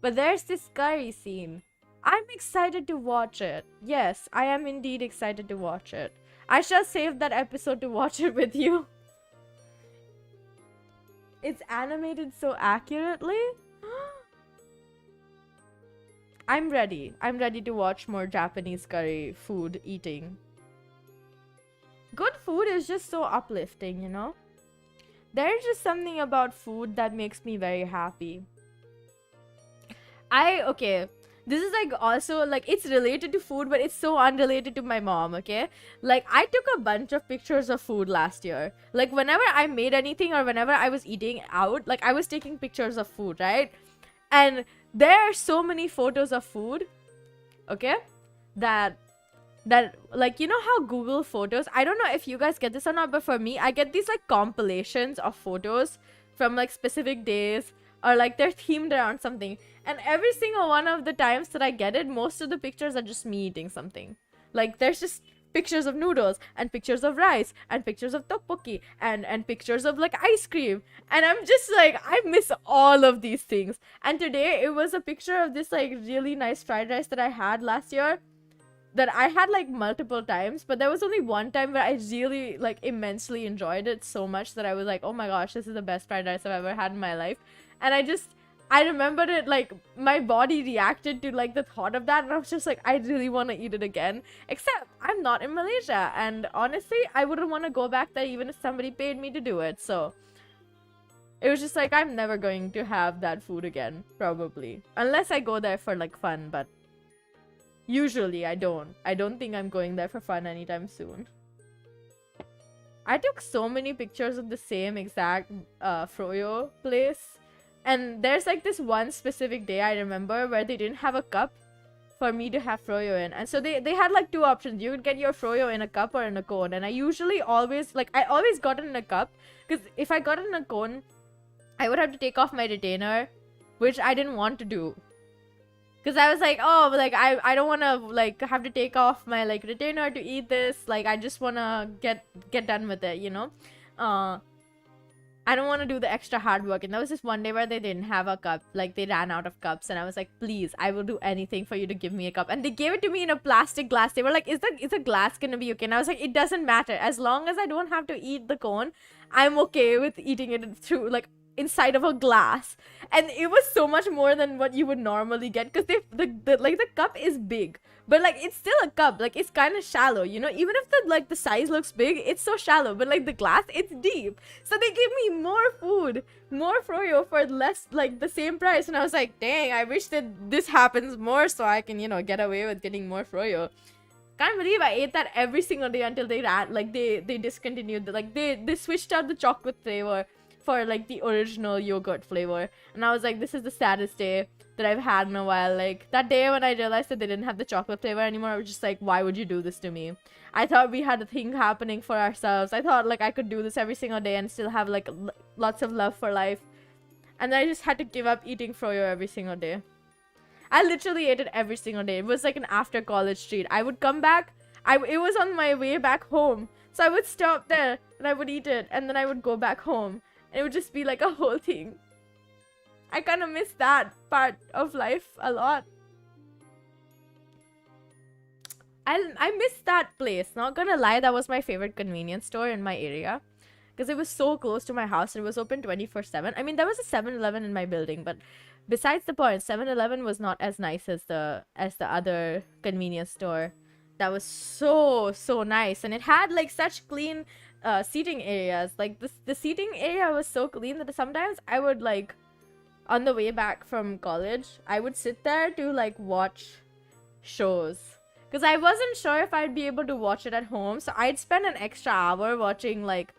S2: But there's this curry scene. I'm excited to watch it. Yes, I am indeed excited to watch it. I shall save that episode to watch it with you. It's animated so accurately. I'm ready. I'm ready to watch more Japanese curry food eating. Good food is just so uplifting, you know? There's just something about food that makes me very happy. Okay, this is like also like, it's related to food, but it's so unrelated to my mom, okay? Like, I took a bunch of pictures of food last year. Like, whenever I made anything or whenever I was eating out, like, I was taking pictures of food, right? And there are so many photos of food, okay? That like, you know how Google Photos, I don't know if you guys get this or not, but for me, I get these like compilations of photos from like specific days, or like they're themed around something. And every single one of the times that I get it, most of the pictures are just me eating something. Like, there's just pictures of noodles, and pictures of rice, and pictures of tteokbokki, and pictures of like ice cream. And I'm just like, I miss all of these things. And today it was a picture of this like really nice fried rice that I had last year, that I had like multiple times, but there was only one time where I really like immensely enjoyed it so much that I was like, oh my gosh, this is the best fried rice I've ever had in my life. And I remembered it, like, my body reacted to like the thought of that, and I was just like, I really want to eat it again. Except I'm not in Malaysia, and honestly, I wouldn't want to go back there even if somebody paid me to do it. So it was just like, I'm never going to have that food again, probably, unless I go there for like fun. But usually I don't think I'm going there for fun anytime soon. I took so many pictures of the same exact froyo place And there's like this one specific day I remember where they didn't have a cup for me to have froyo in. And so they had like two options. You would get your froyo in a cup or in a cone. And I usually always, like, I always got it in a cup. Because if I got it in a cone, I would have to take off my retainer, which I didn't want to do. Because I was like, oh, like, I don't want to, like, have to take off my, like, retainer to eat this. Like, I just want to get done with it, you know? I don't want to do the extra hard work. And there was this one day where they didn't have a cup. Like, they ran out of cups. And I was like, please, I will do anything for you to give me a cup. And they gave it to me in a plastic glass. They were like, is the glass going to be okay? And I was like, it doesn't matter. As long as I don't have to eat the cone, I'm okay with eating it through, like, inside of a glass. And it was so much more than what you would normally get. Because the cup is big. But, like, it's still a cup. Like, it's kind of shallow, you know? Even if the size looks big, it's so shallow. But, like, the glass, it's deep. So they gave me more food, more froyo for less, like, the same price. And I was like, dang, I wish that this happens more so I can, you know, get away with getting more froyo. Can't believe I ate that every single day until they discontinued. They switched out the chocolate flavor for, like, the original yogurt flavor. And I was like, this is the saddest day that I've had in a while. Like, that day when I realized that they didn't have the chocolate flavor anymore, I was just like, why would you do this to me? I thought we had a thing happening for ourselves. I thought, like, I could do this every single day and still have, like, lots of love for life. And then I just had to give up eating froyo every single day. I literally ate it every single day. It was like an after college treat. I would come back. It was on my way back home. So I would stop there and I would eat it. And then I would go back home. And it would just be like a whole thing. I kind of miss that part of life a lot. I miss that place. Not gonna lie, that was my favorite convenience store in my area. Because it was so close to my house and it was open 24/7. I mean, there was a 7-Eleven in my building, but besides the point, 7-Eleven was not as nice as the other convenience store. That was so nice. And it had, like, such clean seating areas. Like, the seating area was so clean that sometimes I would, like, on the way back from college, I would sit there to, like, watch shows. Because I wasn't sure if I'd be able to watch it at home. So I'd spend an extra hour watching, like,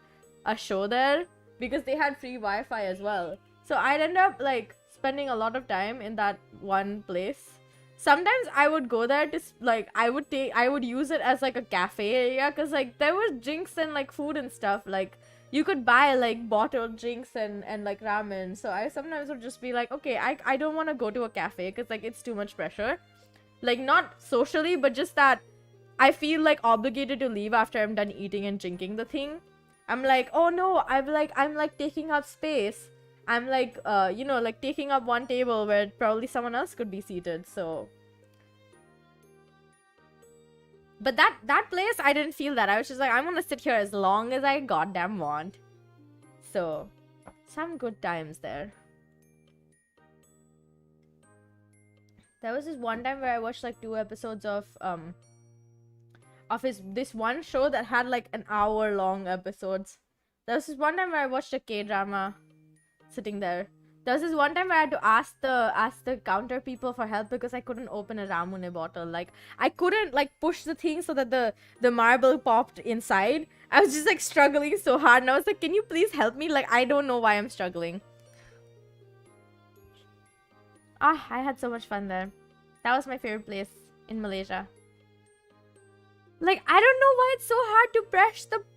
S2: a show there. Because they had free Wi-Fi as well. So I'd end up, like, spending a lot of time in that one place. Sometimes I would go there to, like, I would use it as, like, a cafe area. Because, like, there was drinks and, like, food and stuff. Like, you could buy, like, bottled drinks and like, ramen. So I sometimes would just be like, okay, I don't want to go to a cafe because, like, it's too much pressure. Like, not socially, but just that I feel, like, obligated to leave after I'm done eating and drinking the thing. I'm like, oh, no, I'm, like, taking up space. I'm, like, you know, like, taking up one table where probably someone else could be seated, so... But that place, I didn't feel that. I was just like, I'm gonna sit here as long as I goddamn want. So, some good times there. There was this one time where I watched, like, 2 episodes of this one show that had, like, an hour-long episodes. There was this one time where I watched a K-drama sitting there. There was this one time where I had to ask the counter people for help because I couldn't open a Ramune bottle. Like, I couldn't, like, push the thing so that the marble popped inside. I was just, like, struggling so hard. And I was like, can you please help me? Like, I don't know why I'm struggling. Ah, I had so much fun there. That was my favorite place in Malaysia. Like, I don't know why it's so hard to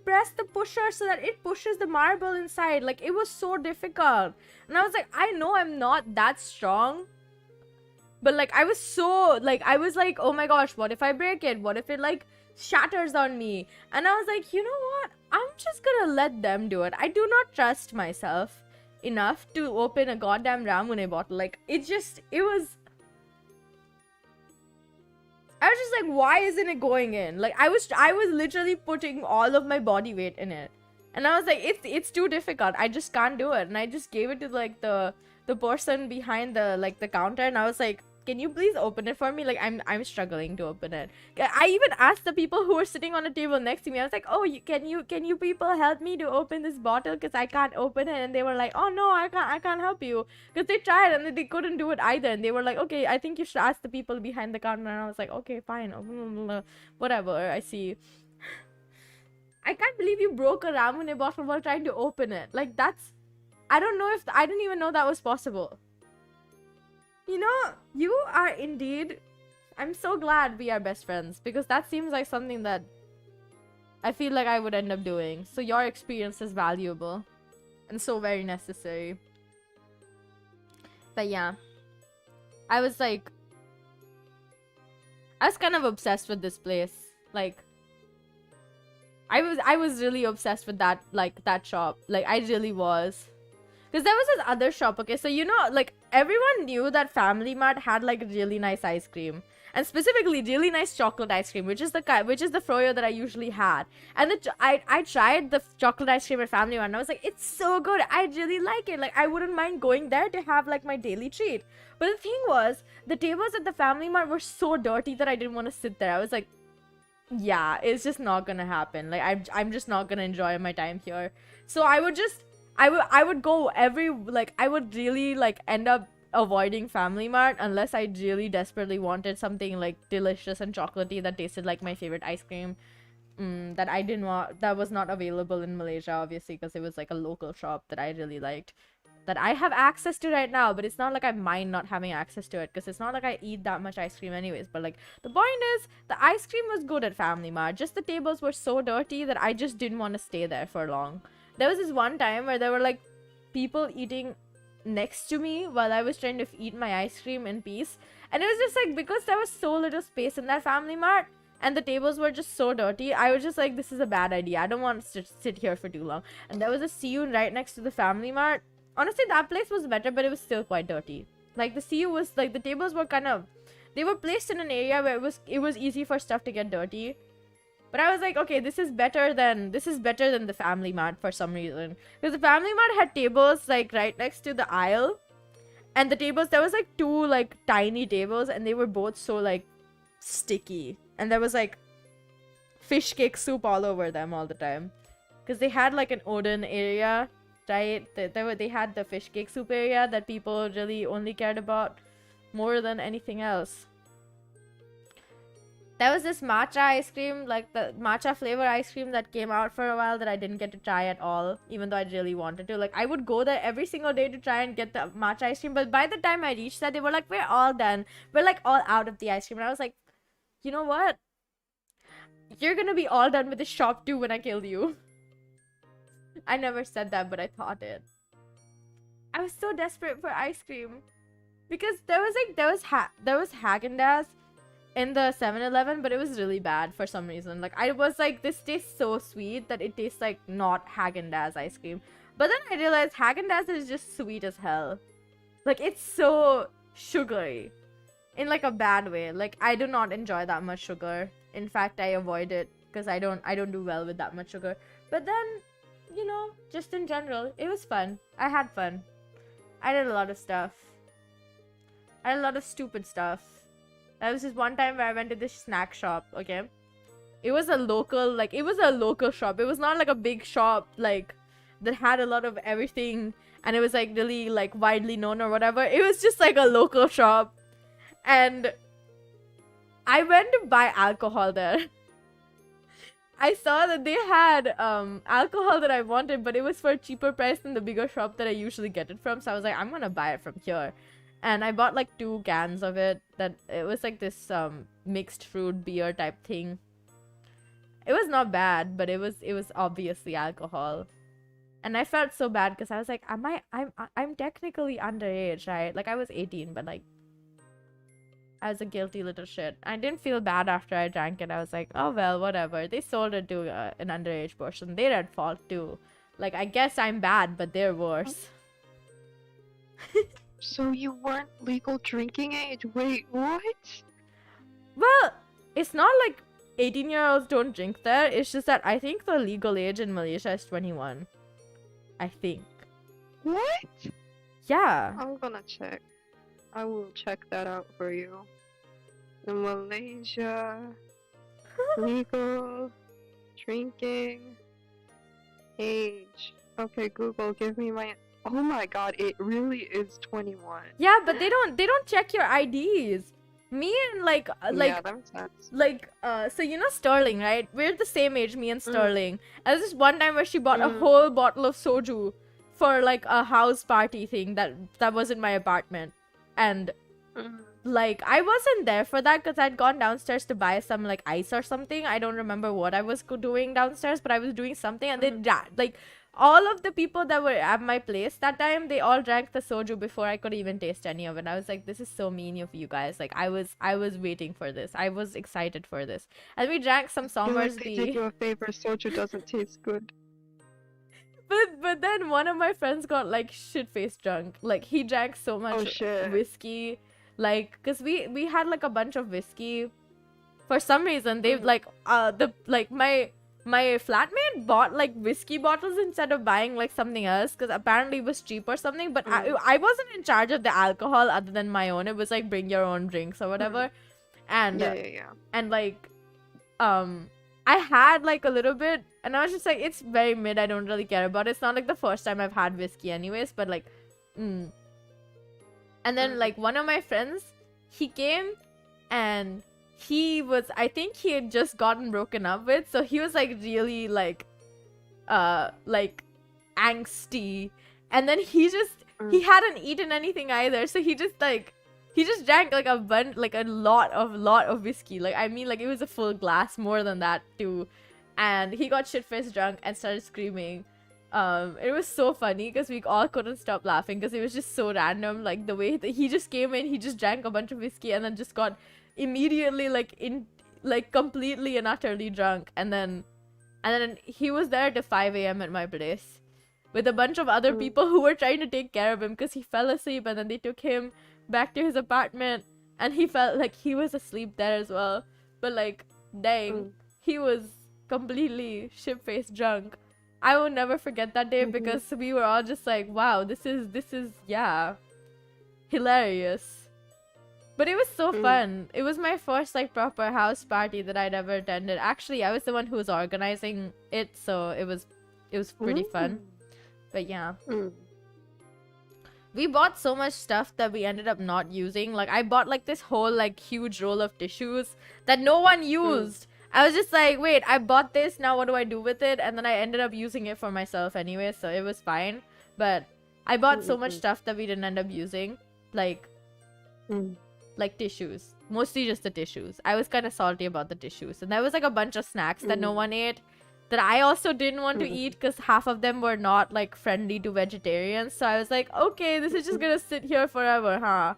S2: press the pusher so that it pushes the marble inside. Like, it was so difficult. And I was like, I know I'm not that strong. But, like, I was so, like, oh my gosh, what if I break it? What if it, like, shatters on me? And I was like, you know what? I'm just gonna let them do it. I do not trust myself enough to open a goddamn Ramune bottle. Like, it was... I was just like, why isn't it going in? Like, I was literally putting all of my body weight in it. And I was like, it's too difficult. I just can't do it. And I just gave it to, like, the person behind the counter. And I was like, can you please open it for me? Like, I'm struggling to open it. I even asked the people who were sitting on a table next to me. I was like, oh, can you people help me to open this bottle? Because I can't open it. And they were like, oh, no, I can't help you. Because they tried and they couldn't do it either. And they were like, okay, I think you should ask the people behind the counter. And I was like, okay, fine. Whatever, I see. I can't believe you broke a Ramune bottle while trying to open it. Like, that's... I don't know if I didn't even know that was possible. You know, you are indeed. I'm so glad we are best friends because that seems like something that I feel like I would end up doing. So your experience is valuable and so very necessary. But yeah, I was kind of obsessed with this place. Like, I was really obsessed with that, like, that shop. Like, I really was. Because there was this other shop, okay? So, you know, like, everyone knew that Family Mart had, like, really nice ice cream. And specifically, really nice chocolate ice cream, which is the froyo that I usually had. And I tried the chocolate ice cream at Family Mart, and I was like, it's so good. I really like it. Like, I wouldn't mind going there to have, like, my daily treat. But the thing was, the tables at the Family Mart were so dirty that I didn't want to sit there. I was like, yeah, it's just not gonna happen. Like, I'm just not gonna enjoy my time here. So I would just... I would go I would really, like, end up avoiding Family Mart unless I really desperately wanted something, like, delicious and chocolatey that tasted like my favorite ice cream. That was not available in Malaysia, obviously, because it was, like, a local shop that I really liked. That I have access to right now, but it's not like I mind not having access to it, because it's not like I eat that much ice cream anyways. But, like, the point is, the ice cream was good at Family Mart, just the tables were so dirty that I just didn't want to stay there for long. There was this one time where there were, like, people eating next to me while I was trying to eat my ice cream in peace. And it was just, like, because there was so little space in that Family Mart and the tables were just so dirty, I was just like, this is a bad idea. I don't want to sit here for too long. And there was a CU right next to the Family Mart. Honestly, that place was better, but it was still quite dirty. Like, the CU was, like, the tables were kind of... They were placed in an area where it was easy for stuff to get dirty. But I was like, okay, this is better than the Family Mart for some reason. Because the Family Mart had tables, like, right next to the aisle. And the tables, there was, like, two, like, tiny tables. And they were both so, like, sticky. And there was, like, fish cake soup all over them all the time. Because they had, like, an Odin area, right? They had the fish cake soup area that people really only cared about more than anything else. There was this matcha ice cream, like the matcha flavor ice cream that came out for a while that I didn't get to try at all, even though I really wanted to. Like, I would go there every single day to try and get the matcha ice cream, but by the time I reached that, they were like, we're all done. We're, like, all out of the ice cream. And I was like, you know what? You're gonna be all done with this shop too when I kill you. I never said that, but I thought it. I was so desperate for ice cream. Because there was Haagen-Dazs in the 7-Eleven, but it was really bad for some reason. Like, I was like, this tastes so sweet that it tastes like not Haagen-Dazs ice cream. But then I realized Haagen-Dazs is just sweet as hell. Like, it's so sugary. In, like, a bad way. Like, I do not enjoy that much sugar. In fact, I avoid it because I don't do well with that much sugar. But then, you know, just in general, it was fun. I had fun. I did a lot of stuff. I had a lot of stupid stuff. There was this one time where I went to this snack shop, okay? It was a local shop. It was not like a big shop, like, that had a lot of everything and it was, like, really, like, widely known or whatever. It was just, like, a local shop. And I went to buy alcohol there. I saw that they had alcohol that I wanted, but it was for a cheaper price than the bigger shop that I usually get it from. So I was like, I'm gonna buy it from here. And I bought, like, 2 cans of it. That it was, like, this mixed fruit beer type thing. It was not bad, but it was obviously alcohol. And I felt so bad because I was like, I'm technically underage, right? Like, I was 18, but, like, I was a guilty little shit. I didn't feel bad after I drank it. I was like, oh well, whatever. They sold it to an underage person. They're at fault too. Like, I guess I'm bad, but they're worse.
S1: So you weren't legal drinking age? Wait, what?
S2: Well, it's not like 18-year-olds don't drink there. It's just that I think the legal age in Malaysia is 21. I think.
S1: What?
S2: Yeah.
S1: I'm gonna check. I will check that out for you. In Malaysia, legal drinking age. Okay, Google, give me my... Oh my god, it really is 21.
S2: Yeah, but they don't check your IDs. Me and
S1: yeah, that makes sense.
S2: So you know Sterling, right? We're the same age, me and Sterling. And there's this one time where she bought a whole bottle of soju for like a house party thing that was in my apartment, and like I wasn't there for that because I'd gone downstairs to buy some like ice or something. I don't remember what I was doing downstairs, but I was doing something, and then like all of the people that were at my place that time, they all drank the soju before I could even taste any of it. I was like, this is so mean of you guys. Like I was waiting for this. I was excited for this. And we drank some Somers
S1: They did you a favor. Soju doesn't taste good.
S2: But then one of my friends got like shit-faced drunk. Like he drank so much whiskey. Like, cause we had like a bunch of whiskey. For some reason, they like my flatmate bought like whiskey bottles instead of buying like something else because apparently it was cheap or something. But I wasn't in charge of the alcohol other than my own. It was like bring your own drinks or whatever. And and like I had like a little bit, and I was just like, it's very mid. I don't really care about it. It's not like the first time I've had whiskey anyways, but like and then like one of my friends, he came and he was, I think he had just gotten broken up with, so he was like really like angsty, and then he hadn't eaten anything either, so he just drank like a lot of whiskey. Like I mean, like it was a full glass, more than that too, and he got shit-faced drunk and started screaming. It was so funny because we all couldn't stop laughing because it was just so random. Like the way that he just came in, he just drank a bunch of whiskey and then just got immediately completely and utterly drunk, and then he was there till 5 a.m. at my place with a bunch of other people who were trying to take care of him because he fell asleep, and then they took him back to his apartment and he felt like he was asleep there as well. But like dang, he was completely shit-faced drunk. I will never forget that day because we were all just like, wow, this is hilarious. But it was so fun. It was my first like proper house party that I'd ever attended. Actually, I was the one who was organizing it, so it was pretty fun. But yeah. We bought so much stuff that we ended up not using. Like I bought like this whole like huge roll of tissues that no one used. I was just like, wait, I bought this, now what do I do with it? And then I ended up using it for myself anyway, so it was fine. But I bought so much stuff that we didn't end up using. Like tissues. Mostly just the tissues. I was kind of salty about the tissues. And there was like a bunch of snacks that no one ate that I also didn't want to eat because half of them were not like friendly to vegetarians. So I was like, okay, this is just gonna sit here forever, huh?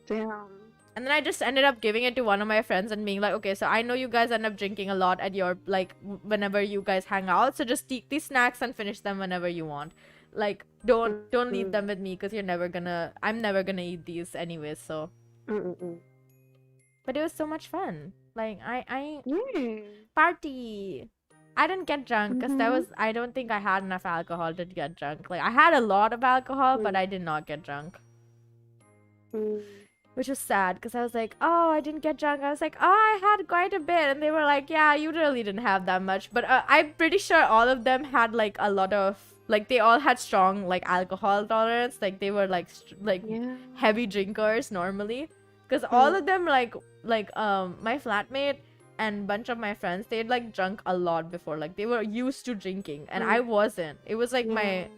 S1: Damn.
S2: And then I just ended up giving it to one of my friends and being like, okay, so I know you guys end up drinking a lot at your, like, whenever you guys hang out. So just take these snacks and finish them whenever you want. Like, don't leave them with me because I'm never gonna eat these anyways, so. But it was so much fun. Like, party. I didn't get drunk because I don't think I had enough alcohol to get drunk. Like, I had a lot of alcohol, but I did not get drunk. Which was sad because I was like, oh, I didn't get drunk. I was like, oh, I had quite a bit. And they were like, yeah, you really didn't have that much. But I'm pretty sure all of them had like a lot of, like they all had strong like alcohol tolerance. Like they were like heavy drinkers normally. Because all of them my flatmate and bunch of my friends, they'd like drunk a lot before. Like they were used to drinking and I wasn't. It was like my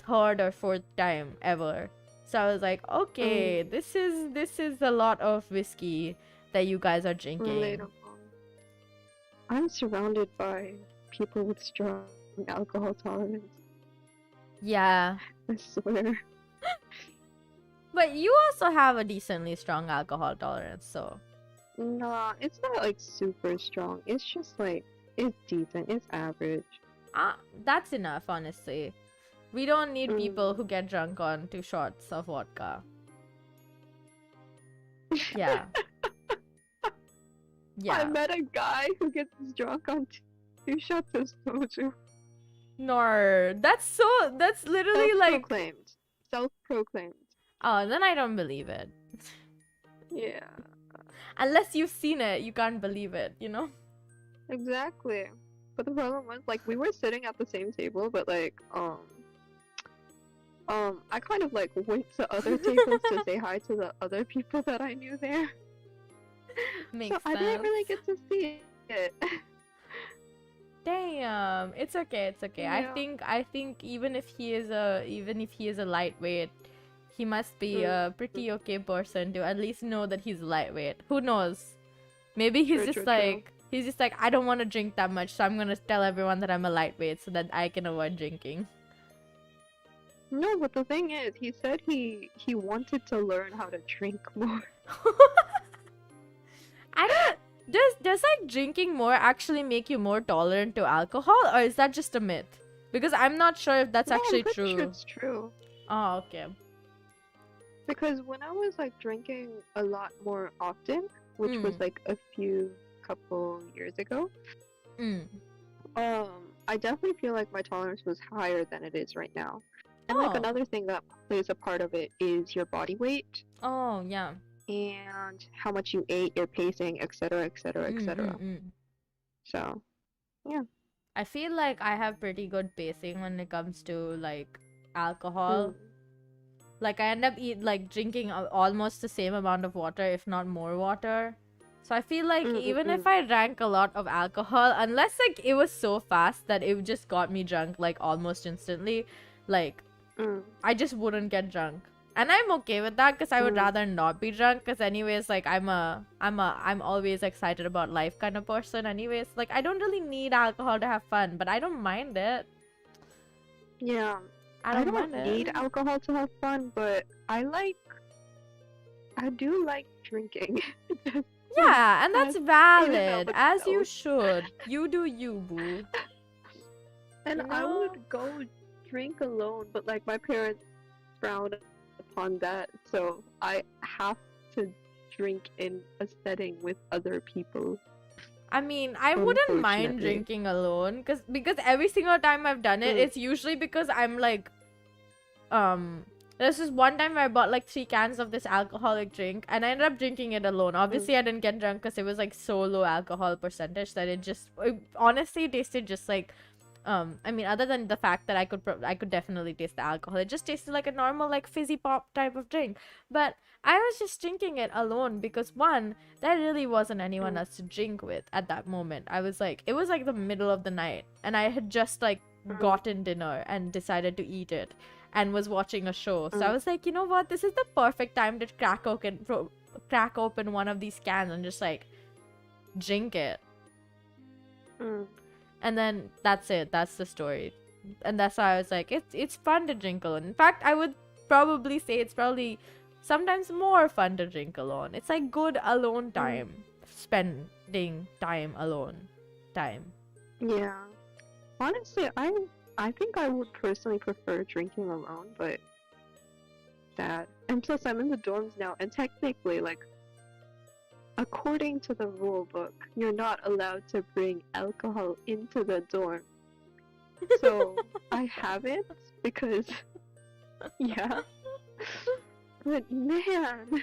S2: third or fourth time ever. So I was like, okay, this is a lot of whiskey that you guys are drinking.
S1: Relatable. I'm surrounded by people with strong alcohol tolerance.
S2: Yeah.
S1: I swear.
S2: But you also have a decently strong alcohol tolerance, so.
S1: Nah, it's not like super strong. It's just like, it's decent. It's average.
S2: That's enough, honestly. We don't need people who get drunk on 2 shots of vodka. Yeah.
S1: I met a guy who gets drunk on 2 shots of soju.
S2: No, that's literally like...
S1: Self-proclaimed.
S2: Oh, then I don't believe it.
S1: Yeah.
S2: Unless you've seen it, you can't believe it, you know?
S1: Exactly. But the problem was, like, we were sitting at the same table, but like, I kind of like went to other tables to say hi to the other people that I knew there.
S2: Makes sense.
S1: I didn't really get to see it.
S2: Damn, it's okay, it's okay.
S1: Yeah.
S2: I think even if he is a lightweight, he must be a pretty okay person to at least know that he's lightweight. Who knows? Maybe he's just like I don't want to drink that much, so I'm gonna tell everyone that I'm a lightweight so that I can avoid drinking.
S1: No, but the thing is, he said he wanted to learn how to drink more.
S2: I don't. Does like drinking more actually make you more tolerant to alcohol, or is that just a myth? Because I'm not sure if that's actually
S1: I'm
S2: true.
S1: sure it's true.
S2: Oh, okay.
S1: Because when I was like drinking a lot more often, which was like a couple years ago, I definitely feel like my tolerance was higher than it is right now. And like another thing that plays a part of it is your body weight.
S2: Oh, yeah.
S1: And how much you ate, your pacing, etc., etc., etc. So, yeah.
S2: I feel like I have pretty good pacing when it comes to like alcohol. Like I end up drinking almost the same amount of water, if not more water. So I feel like even if I drank a lot of alcohol, unless like it was so fast that it just got me drunk like almost instantly, like I just wouldn't get drunk. And I'm okay with that because I would rather not be drunk, because anyways, like I'm always excited about life kind of person anyways. Like I don't really need alcohol to have fun, but I don't mind it.
S1: Yeah. I don't need alcohol to have fun, but I do like drinking.
S2: Yeah, and that's valid, as you should. You do you, boo.
S1: And I would go drink alone, but like my parents frown upon that, so I have to drink in a setting with other people.
S2: I mean, I wouldn't mind drinking alone, because every single time I've done it, it's usually because I'm like, there's this one time where I bought like 3 cans of this alcoholic drink, and I ended up drinking it alone. Obviously, I didn't get drunk because it was like so low alcohol percentage that it honestly tasted just like, I mean, other than the fact that I could definitely taste the alcohol, it just tasted like a normal like fizzy pop type of drink. But I was just drinking it alone because one, there really wasn't anyone else to drink with at that moment. It was like the middle of the night, and I had just like gotten dinner and decided to eat it, and was watching a show. So I was like, you know what? This is the perfect time to crack open one of these cans and just like drink it. And then that's it. That's the story. And that's why I was like, it's fun to drink alone. In fact, I would probably say it's probably sometimes more fun to drink alone. It's like good alone time. Spending time alone.
S1: Yeah. Honestly, I think I would personally prefer drinking alone, but that. And plus, I'm in the dorms now, and technically, like, according to the rule book, you're not allowed to bring alcohol into the dorm. So, I haven't, because, yeah. But man.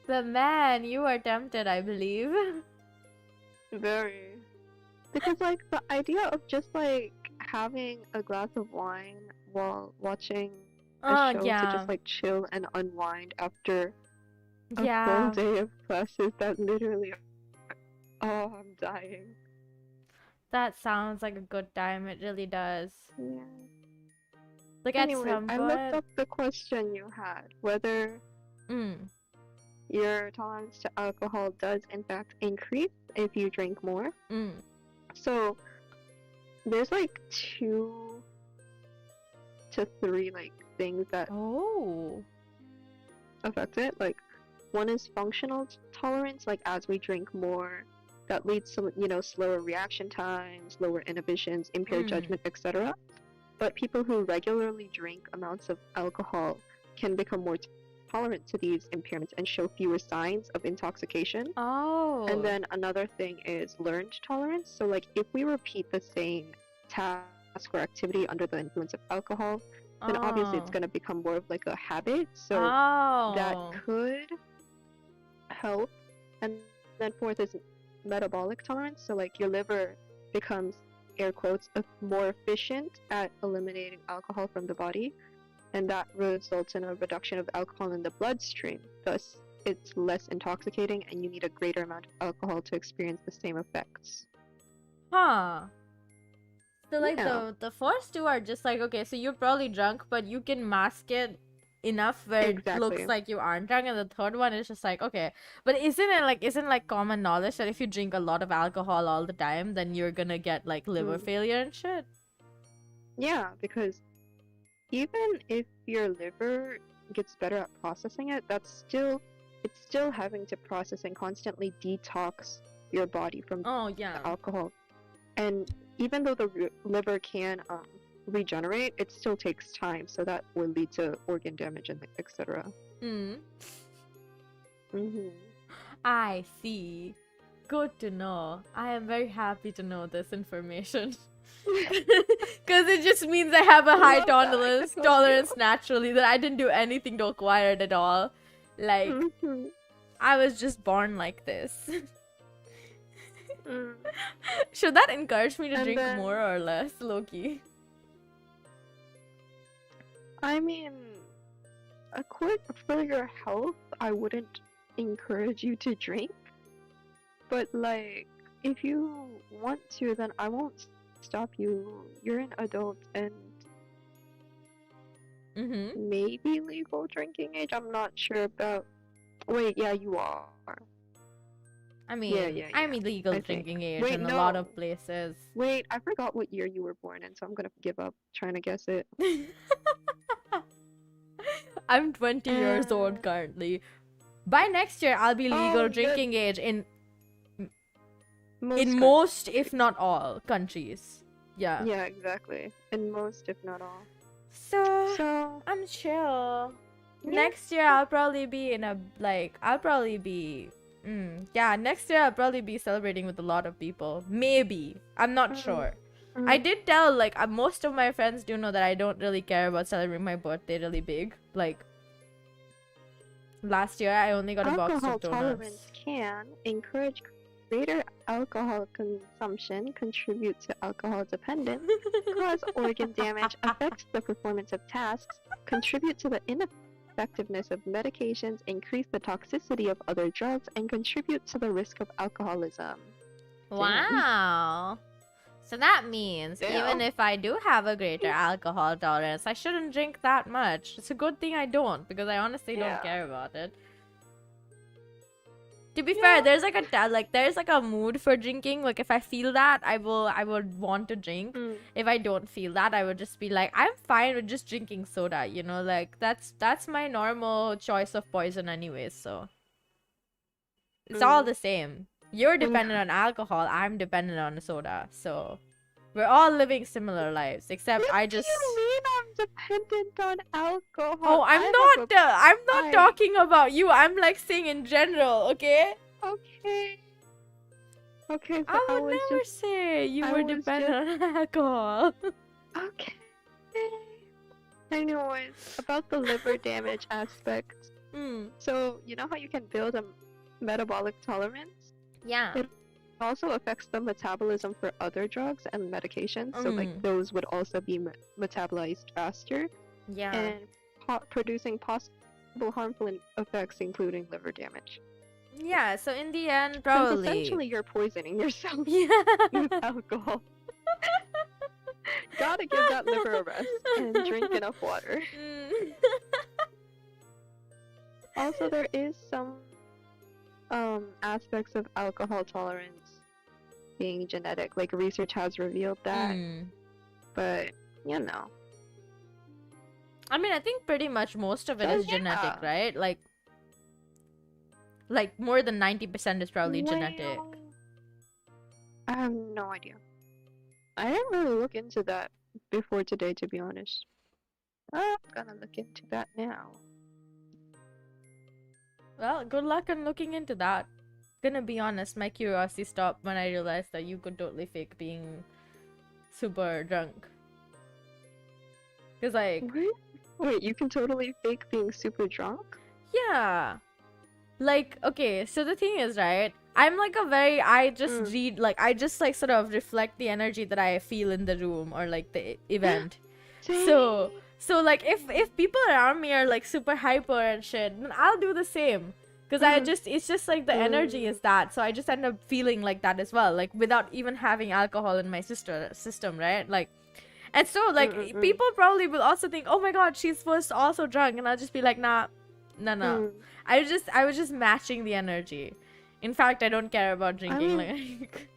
S2: But man, you are tempted, I believe.
S1: Very. Because, like, the idea of just, like, having a glass of wine while watching a show to just, like, chill and unwind after a full day of classes that literally... Oh, I'm dying.
S2: That sounds like a good time. It really does.
S1: Yeah.
S2: Like,
S1: anyway,
S2: at some point...
S1: I looked up the question you had, whether your tolerance to alcohol does in fact increase if you drink more. So, there's like 2 to 3 like things that affect it. Like, one is functional tolerance, like as we drink more, that leads to, you know, slower reaction times, lower inhibitions, impaired judgment, etc. But people who regularly drink amounts of alcohol can become more tolerant to these impairments and show fewer signs of intoxication. And then another thing is learned tolerance. So like if we repeat the same task or activity under the influence of alcohol, then obviously it's going to become more of like a habit. So that could help. And then fourth is metabolic tolerance. So like your liver becomes, air quotes, more efficient at eliminating alcohol from the body, and that results in a reduction of alcohol in the bloodstream. Thus, it's less intoxicating, and you need a greater amount of alcohol to experience the same effects.
S2: Huh. So like
S1: Yeah.
S2: the first two are just like, okay, so you're probably drunk, but you can mask it enough where it looks
S1: Exactly.
S2: like you aren't drunk, and the third one is just like, okay, but isn't like common knowledge that if you drink a lot of alcohol all the time, then you're gonna get like liver failure and shit?
S1: Yeah, because even if your liver gets better at processing it, it's still having to process and constantly detox your body from the alcohol. And even though the liver can regenerate, it still takes time, so that will lead to organ damage and etc.
S2: I see. Good to know. I am very happy to know this information. Because it just means I have a high tolerance naturally, that I didn't do anything to acquire it at all. Like, I was just born like this. Should that encourage me to drink more or less, Loki?
S1: I mean, for your health, I wouldn't encourage you to drink. But, like, if you want to, then I won't stop you. You're an adult and maybe legal drinking age. I'm not sure about. Wait, yeah, you are.
S2: I mean, I'm illegal drinking age in a lot of places.
S1: Wait, I forgot what year you were born in, so I'm gonna give up trying to guess it.
S2: I'm 20 years old currently. By next year, I'll be legal drinking age in most, if not all, countries. Yeah.
S1: Yeah, exactly. In most, if not all.
S2: So I'm chill. Yeah. Next year, I'll probably be in a next year I'll probably be celebrating with a lot of people. Maybe. I'm not sure. I did tell, like, most of my friends do know that I don't really care about celebrating my birthday really big. Like, last year I only got a box of donuts.
S1: Alcohol tolerance can encourage greater alcohol consumption, contribute to alcohol dependence, cause organ damage, affect the performance of tasks, contribute to the ineffectiveness of medications, increase the toxicity of other drugs, and contribute to the risk of alcoholism.
S2: Wow. So that means even if I do have a greater alcohol tolerance, I shouldn't drink that much. It's a good thing I don't, because I honestly don't care about it. To be fair, there's like a mood for drinking. Like, if I feel that, I would want to drink. If I don't feel that, I would just be like, I'm fine with just drinking soda, you know? Like, that's my normal choice of poison anyways, so it's all the same. You're dependent on alcohol, I'm dependent on soda, so we're all living similar lives, except I just...
S1: What do you mean I'm dependent on alcohol?
S2: Oh, I'm not talking about you. I'm like saying in general, okay?
S1: Okay. Okay, but
S2: I would never say you were dependent on alcohol.
S1: Okay. Anyways, about the liver damage aspect. So, you know how you can build a metabolic tolerance?
S2: Yeah.
S1: It also affects the metabolism for other drugs and medications, so like those would also be metabolized faster.
S2: Yeah.
S1: And producing possible harmful effects, including liver damage.
S2: Yeah, so in the end, probably...
S1: Since essentially you're poisoning yourself with alcohol. Gotta give that liver a rest and drink enough water. Also, there is some aspects of alcohol tolerance being genetic. Like, research has revealed that. But, you know.
S2: I mean, I think pretty much most of it is genetic, right? Like more than 90% is probably genetic.
S1: I have no idea. I didn't really look into that before today, to be honest. I'm gonna look into that now.
S2: Well, good luck on looking into that. Gonna be honest, my curiosity stopped when I realized that you could totally fake being super drunk. Cause like...
S1: Wait, you can totally fake being super drunk?
S2: Yeah. Like, okay, so the thing is, right, I'm like I just read, like, I just like sort of reflect the energy that I feel in the room or like the event. So like if people around me are like super hyper and shit, then I'll do the same. Because it's just like the energy is that, so I just end up feeling like that as well, like without even having alcohol in my system, right? Like, and so like people probably will also think, oh my god, she's was also drunk, and I'll just be like, nah. I was just matching the energy. In fact, I don't care about drinking. Like,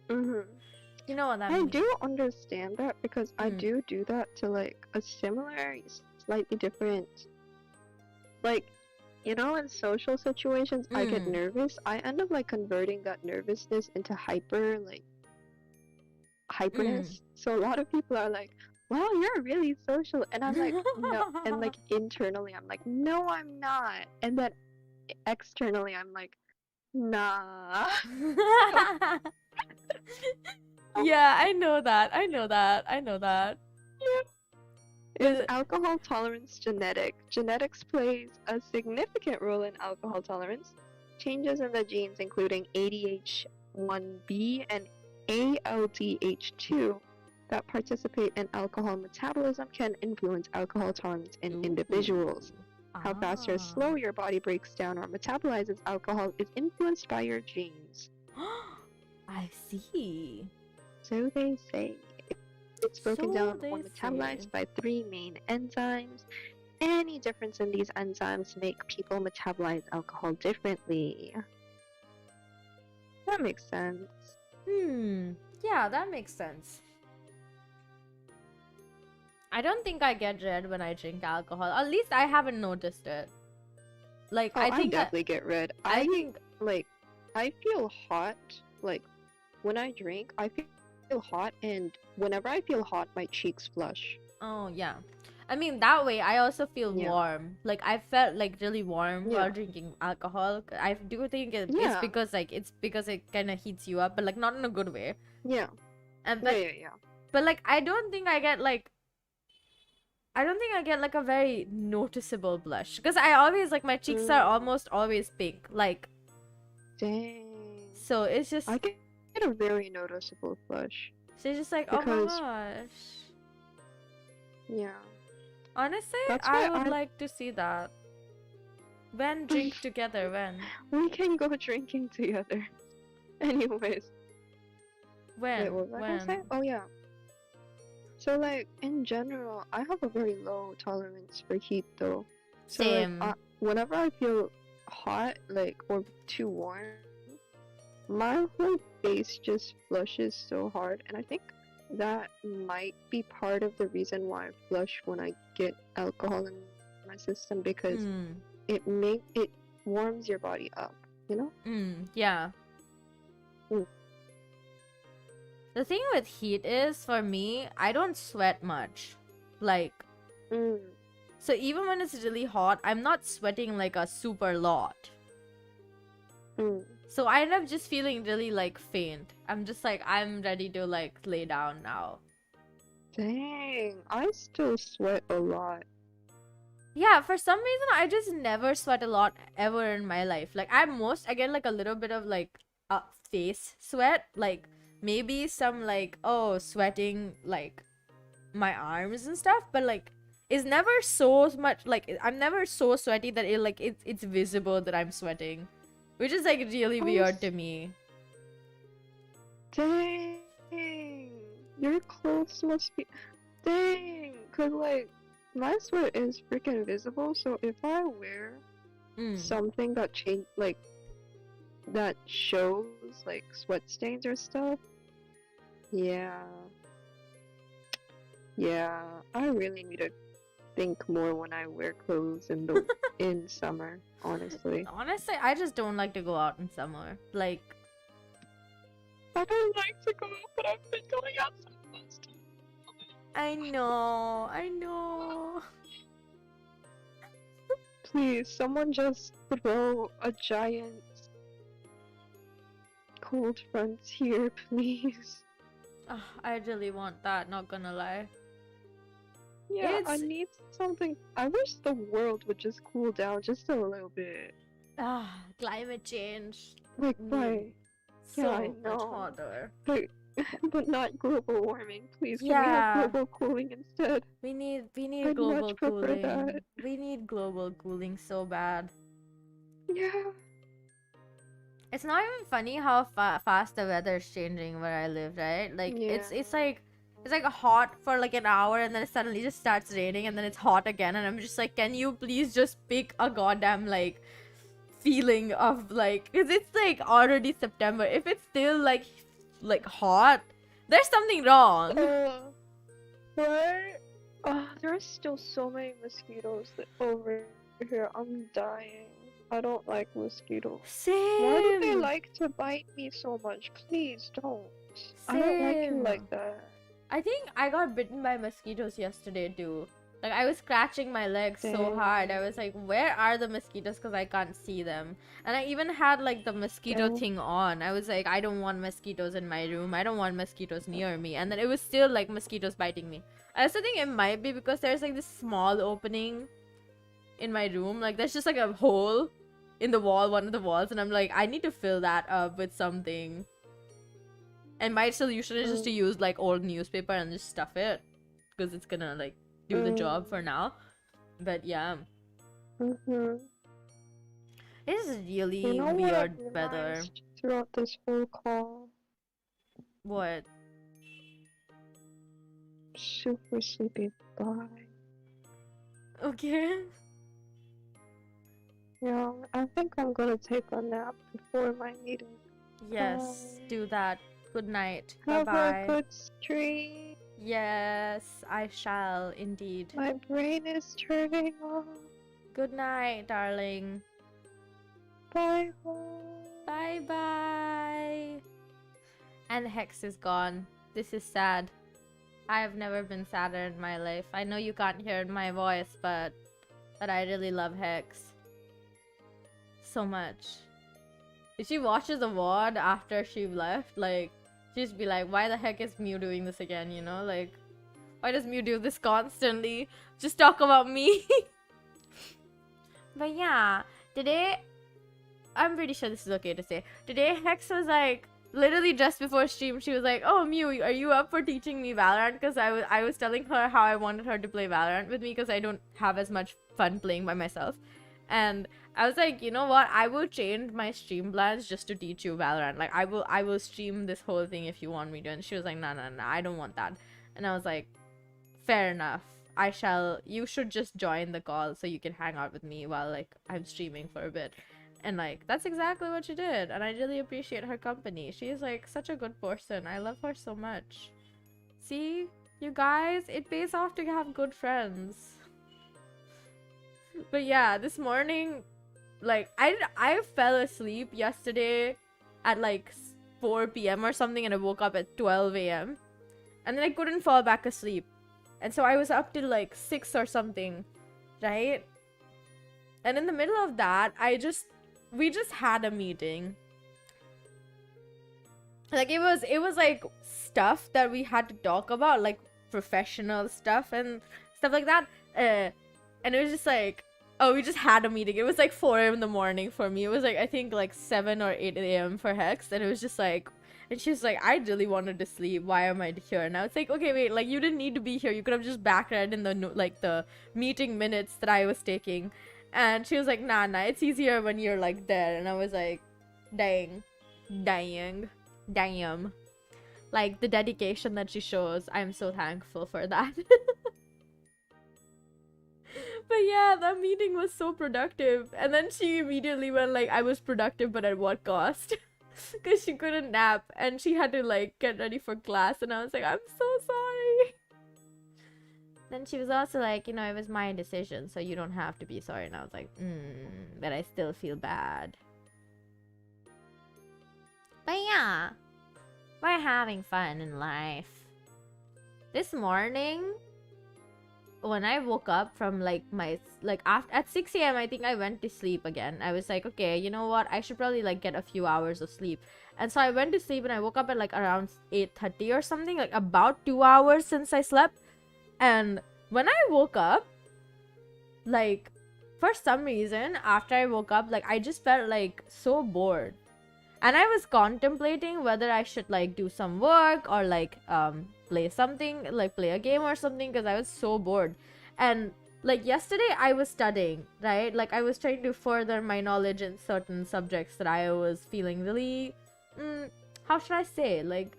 S2: you know what that means.
S1: I do understand that because I do that to like a similar, slightly different, like, you know, in social situations, I get nervous. I end up like converting that nervousness into hyperness. So a lot of people are like, wow, you're really social. And I'm like, no. And like internally, I'm like, no, I'm not. And then externally, I'm like, nah.
S2: Yeah, I know that.
S1: Yeah. Is alcohol tolerance genetic? Genetics plays a significant role in alcohol tolerance. Changes in the genes, including ADH1B and ALDH2, that participate in alcohol metabolism, can influence alcohol tolerance in individuals. How fast or slow your body breaks down or metabolizes alcohol is influenced by your genes.
S2: I see.
S1: So they say. It's broken down or metabolized by 3 main enzymes. Any difference in these enzymes make people metabolize alcohol differently. That makes sense.
S2: Yeah, that makes sense. I don't think I get red when I drink alcohol. At least I haven't noticed it. Like, I think
S1: I definitely get red. I think, like, I feel hot. Like, when I drink, I feel hot, and whenever I feel hot, my cheeks flush.
S2: Oh, yeah. I mean, that way, I also feel warm. Like, I felt, like, really warm while drinking alcohol. I do think it's because, like, it kind of heats you up, but, like, not in a good way.
S1: Yeah.
S2: But, like, I don't think I get, like, a very noticeable blush. Because I always, like, my cheeks are almost always pink. Like,
S1: dang.
S2: So, it's just...
S1: I get a very noticeable flush.
S2: So, it's just like, oh my gosh.
S1: Yeah.
S2: Honestly, I would like to see that. When drink together, when?
S1: We can go drinking together. Anyways.
S2: When?
S1: Wait, what was I gonna say? Oh, yeah. So, like, in general, I have a very low tolerance for heat, though. So,
S2: Same.
S1: Like, whenever I feel hot, like, or too warm, my whole face just flushes so hard, and I think that might be part of the reason why I flush when I get alcohol in my system, because it warms your body up, you know?
S2: Yeah. The thing with heat is, for me, I don't sweat much. Like, so even when it's really hot, I'm not sweating like a super lot. So I end up just feeling really, like, faint. I'm just like, I'm ready to, like, lay down now.
S1: Dang, I still sweat a lot.
S2: Yeah, for some reason, I just never sweat a lot ever in my life. Like, I get, like, a little bit of, like, face sweat. Like, maybe some, like, sweating, like, my arms and stuff. But, like, it's never so much, like, I'm never so sweaty that it's visible that I'm sweating. Which is, like, really weird to me.
S1: Dang, your clothes must be... Dang, cause, like, my sweat is freaking visible, so if I wear something that that shows, like, sweat stains or stuff, yeah, I really need to think more when I wear clothes in summer, honestly.
S2: Honestly, I just don't like to go out in summer. Like,
S1: I don't like to go out, but I've been going out so much.
S2: I know.
S1: Please, someone just throw a giant cold front here, please.
S2: I really want that, not gonna lie.
S1: Yeah, I need something. I wish the world would just cool down just a little bit.
S2: Climate change.
S1: Like, right.
S2: So
S1: yeah, I
S2: much
S1: know.
S2: hotter.
S1: But not global warming. Please, can we have global cooling instead?
S2: We need
S1: I'd
S2: global
S1: much prefer
S2: cooling.
S1: that.
S2: We need global cooling so bad.
S1: Yeah.
S2: It's not even funny how fast the weather is changing where I live, right? Like
S1: Yeah.
S2: it's like hot for like an hour and then it suddenly just starts raining and then it's hot again and I'm just like, can you please just pick a goddamn like feeling of like, because it's like already September. If it's still like hot, there's something wrong.
S1: What? There's still so many mosquitoes over here. I'm dying. I don't like mosquitoes.
S2: Same.
S1: Why do they like to bite me so much? Please don't.
S2: Same.
S1: I don't like you like that.
S2: I think I got bitten by mosquitoes yesterday too. Like I was scratching my legs so hard. I was like, where are the mosquitoes? Because I can't see them. And I even had like the mosquito thing on. I was like, I don't want mosquitoes in my room. I don't want mosquitoes near me. And then it was still like mosquitoes biting me. I also think it might be because there's like this small opening in my room. Like there's just like a hole in the wall, one of the walls. And I'm like, I need to fill that up with something. And my solution is just to use like old newspaper and just stuff it. Because it's gonna like do the job for now. But yeah. It is really weird weather.
S1: Throughout this whole call.
S2: What?
S1: Super sleepy. Bye.
S2: Okay.
S1: Yeah, I think I'm gonna take a nap before my meeting.
S2: Yes, do that. Good night.
S1: Have
S2: Bye-bye.
S1: a good stream.
S2: Yes, I shall indeed.
S1: My brain is turning off.
S2: Good night, darling.
S1: Bye.
S2: Bye-bye. And Hex is gone. This is sad. I have never been sadder in my life. I know you can't hear my voice, but I really love Hex. So much. If she watches the VOD after she left, like, she'd just be like, why the heck is Mew doing this again, you know? Like, why does Mew do this constantly? Just talk about me. But yeah, today, I'm pretty sure this is okay to say. Today, Hex was like, literally just before stream, she was like, oh, Mew, are you up for teaching me Valorant? Because I was telling her how I wanted her to play Valorant with me because I don't have as much fun playing by myself. And I was like, you know what? I will change my stream plans just to teach you Valorant. Like, I will stream this whole thing if you want me to. And she was like, no, I don't want that. And I was like, fair enough. You should just join the call so you can hang out with me while, like, I'm streaming for a bit. And, like, that's exactly what she did. And I really appreciate her company. She is, like, such a good person. I love her so much. See? You guys, it pays off to have good friends. But yeah, this morning, like, I fell asleep yesterday at like 4 p.m. or something and I woke up at 12 a.m. And then I couldn't fall back asleep. And so I was up till like 6 or something, right? And in the middle of that, we just had a meeting. Like, it was like stuff that we had to talk about, like professional stuff and stuff like that. And it was just like, oh, we just had a meeting. It was like 4 in the morning for me. It was like, I think like 7 or 8 a.m. for Hex. And it was just like, and she was like, I really wanted to sleep. Why am I here? And I was like, okay, wait, like, you didn't need to be here. You could have just backread in the meeting minutes that I was taking. And she was like, nah, it's easier when you're like there. And I was like, damn. Like, the dedication that she shows, I'm so thankful for that. But yeah, that meeting was so productive. And then she immediately went like, I was productive, but at what cost? Because she couldn't nap and she had to like get ready for class. And I was like, I'm so sorry. Then she was also like, you know, it was my decision, so you don't have to be sorry. And I was like, but I still feel bad. But yeah, we're having fun in life. This morning, when I woke up from like at 6 a.m. I think I went to sleep again. I was like, okay, you know what? I should probably like get a few hours of sleep. And so I went to sleep and I woke up at like around 8:30 or something, like about 2 hours since I slept. And when I woke up, like, for some reason, after I woke up, like, I just felt like so bored. And I was contemplating whether I should like do some work or like play something, like play a game or something, because I was so bored. And like yesterday I was studying, right? Like I was trying to further my knowledge in certain subjects that I was feeling really, how should I say, like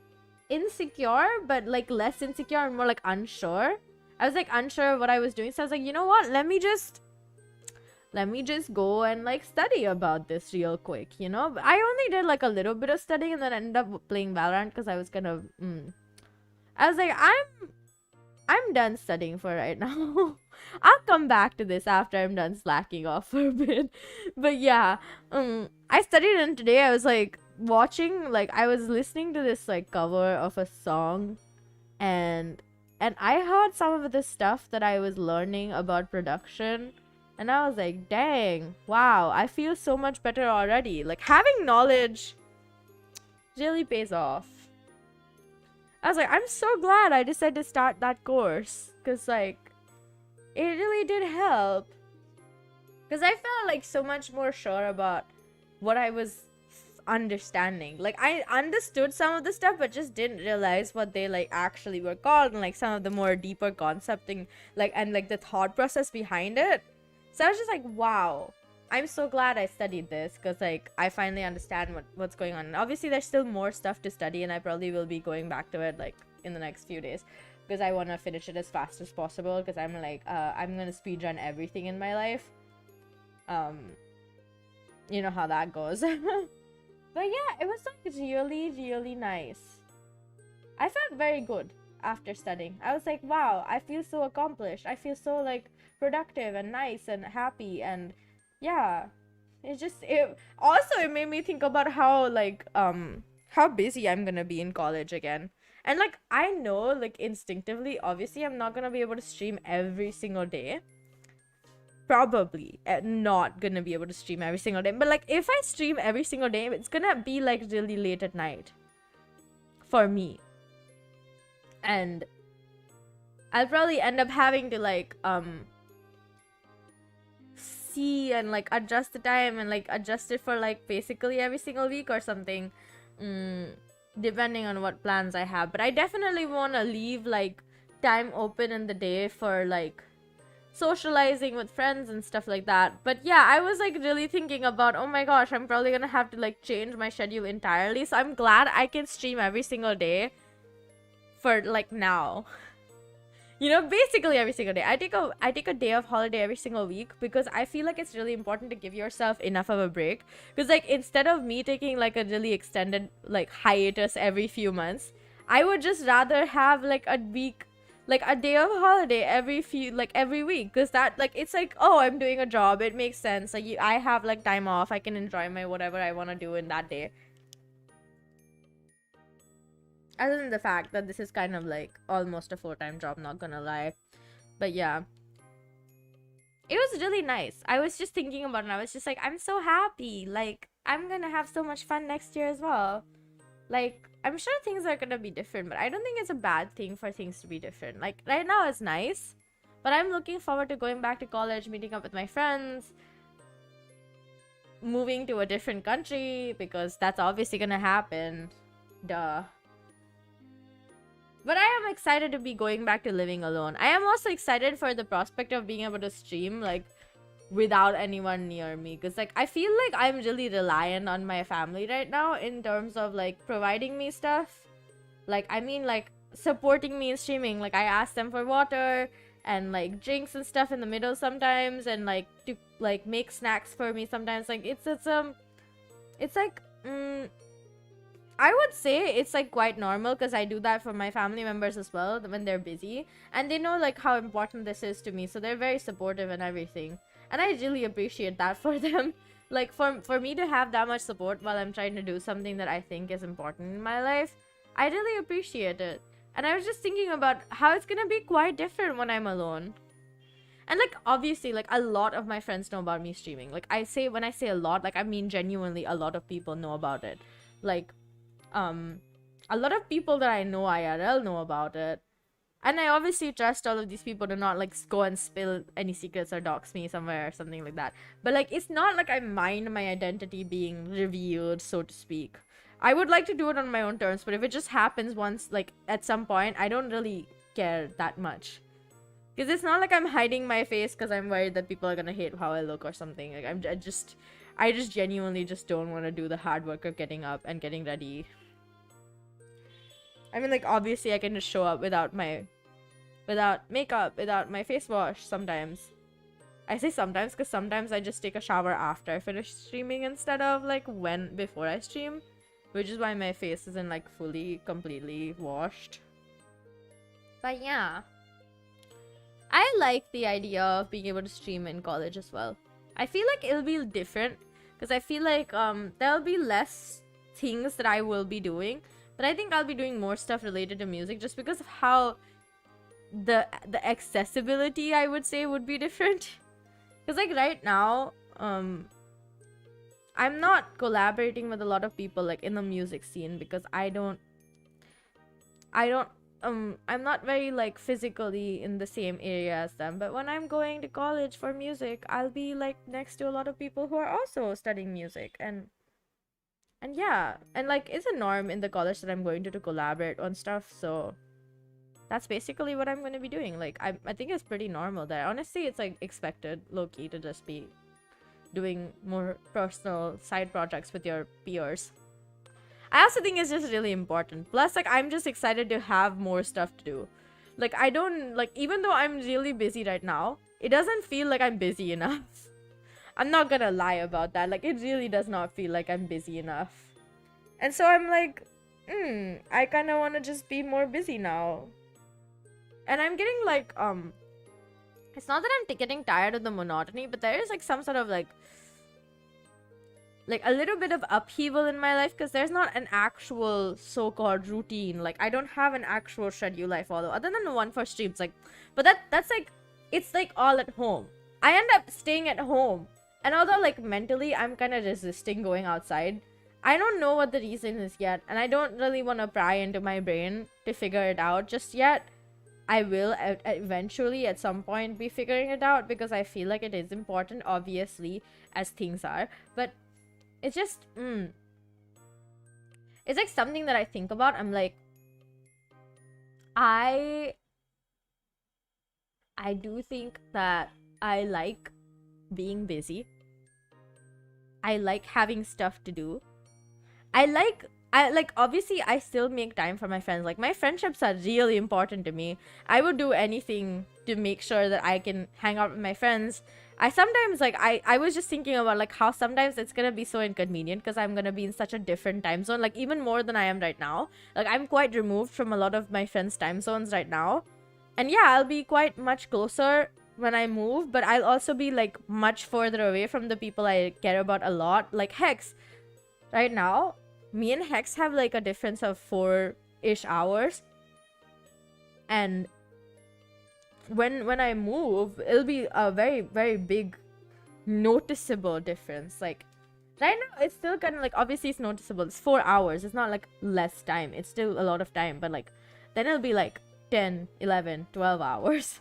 S2: insecure, but like less insecure and more like unsure. I was like unsure of what I was doing, so I was like, you know what, let me just go and like study about this real quick, you know. But I only did like a little bit of studying and then ended up playing Valorant because I was kind of I was like, I'm done studying for right now. I'll come back to this after I'm done slacking off for a bit. But yeah, I studied, and today I was like watching, like I was listening to this like cover of a song, and I heard some of the stuff that I was learning about production, and I was like, dang, wow, I feel so much better already. Like having knowledge really pays off. I was like, I'm so glad I decided to start that course, because like it really did help, because I felt like so much more sure about what I was understanding. Like I understood some of the stuff but just didn't realize what they like actually were called, and like some of the more deeper concepting, like, and like the thought process behind it. So I was just like, wow, I'm so glad I studied this, because like I finally understand what's going on. And obviously there's still more stuff to study, and I probably will be going back to it like in the next few days, because I want to finish it as fast as possible, because I'm like I'm gonna speedrun everything in my life. You know how that goes. But yeah, it was like really nice. I felt very good after studying. I was like, wow, I feel so accomplished. I feel so like productive and nice and happy, and yeah, it made me think about how like how busy I'm gonna be in college again. And like I know, like instinctively, obviously I'm not gonna be able to stream every single day. Probably not gonna be able to stream every single day, but like if I stream every single day, it's gonna be like really late at night for me, and I'll probably end up having to like see and like adjust the time and like adjust it for like basically every single week or something, depending on what plans I have. But I definitely want to leave like time open in the day for like socializing with friends and stuff like that. But yeah, I was like really thinking about, oh my gosh, I'm probably gonna have to like change my schedule entirely, so I'm glad I can stream every single day for like now. You know, basically every single day. I take a day of holiday every single week, because I feel like it's really important to give yourself enough of a break, because like instead of me taking like a really extended like hiatus every few months, I would just rather have like a week, like a day of holiday every week, because that like it's like, oh, I'm doing a job, it makes sense, like I have like time off, I can enjoy my whatever I want to do in that day, other than the fact that this is kind of like almost a full-time job, not gonna lie. But yeah, it was really nice. I was just thinking about it, and I was just like, I'm so happy, like I'm gonna have so much fun next year as well. Like I'm sure things are gonna be different, but I don't think it's a bad thing for things to be different. Like right now it's nice, but I'm looking forward to going back to college, meeting up with my friends, moving to a different country, because that's obviously gonna happen, duh. But I am excited to be going back to living alone. I am also excited for the prospect of being able to stream like without anyone near me, because like I feel like I'm really reliant on my family right now in terms of like providing me stuff. Like I mean like supporting me in streaming. Like I ask them for water and like drinks and stuff in the middle sometimes, and like to like make snacks for me sometimes. Like it's like I would say it's like quite normal, because I do that for my family members as well when they're busy, and they know like how important this is to me, so they're very supportive and everything, and I really appreciate that for them. Like for me to have that much support while I'm trying to do something that I think is important in my life, I really appreciate it. And I was just thinking about how it's gonna be quite different when I'm alone. And like obviously like a lot of my friends know about me streaming. Like when I say a lot, like I mean genuinely a lot of people know about it. Like a lot of people that I know IRL know about it, and I obviously trust all of these people to not like go and spill any secrets or dox me somewhere or something like that. But like it's not like I mind my identity being revealed, so to speak. I would like to do it on my own terms, but if it just happens once, like at some point, I don't really care that much. Because it's not like I'm hiding my face because I'm worried that people are gonna hate how I look or something. Like I just genuinely just don't want to do the hard work of getting up and getting ready. I mean, like, obviously I can just show up without makeup, without my face wash sometimes. I say sometimes because sometimes I just take a shower after I finish streaming instead of like before I stream, which is why my face isn't like fully completely washed. But yeah, I like the idea of being able to stream in college as well. I feel like it'll be different because I feel like there'll be less things that I will be doing, but I think I'll be doing more stuff related to music just because of how the accessibility, I would say, would be different. Because like right now I'm not collaborating with a lot of people like in the music scene because I'm not very like physically in the same area as them. But when I'm going to college for music, I'll be like next to a lot of people who are also studying music, and yeah, and like it's a norm in the college that I'm going to collaborate on stuff. So that's basically what I'm going to be doing. Like, I think it's pretty normal there. Honestly, it's like expected, low-key, to just be doing more personal side projects with your peers. I also think it's just really important. Plus, like, I'm just excited to have more stuff to do. Like, I don't, like, even though I'm really busy right now, it doesn't feel like I'm busy enough. I'm not gonna lie about that. Like, it really does not feel like I'm busy enough. And so I'm like, I kind of want to just be more busy now. And I'm getting like, it's not that I'm getting tired of the monotony, but there is like some sort of like a little bit of upheaval in my life because there's not an actual so-called routine. Like, I don't have an actual schedule I follow other than the one for streams. Like, but that's like, it's like all at home. I end up staying at home. And although like mentally I'm kind of resisting going outside, I don't know what the reason is yet. And I don't really want to pry into my brain to figure it out just yet. I will eventually at some point be figuring it out because I feel like it is important, obviously, as things are. But it's just, it's like something that I think about. I'm like, I do think that I like being busy. I like having stuff to do. I like obviously I still make time for my friends. Like, my friendships are really important to me. I would do anything to make sure that I can hang out with my friends. I sometimes like I was just thinking about like how sometimes it's gonna be so inconvenient because I'm gonna be in such a different time zone, like even more than I am right now. Like, I'm quite removed from a lot of my friends' time zones right now. And yeah, I'll be quite much closer when I move, but I'll also be like much further away from the people I care about a lot. Like Hex, right now, me and Hex have like a difference of 4-ish hours. And when I move, it'll be a very, very big noticeable difference. Like, right now it's still kind of like, obviously it's noticeable. It's 4 hours. It's not like less time. It's still a lot of time, but like then it'll be like 10, 11, 12 hours.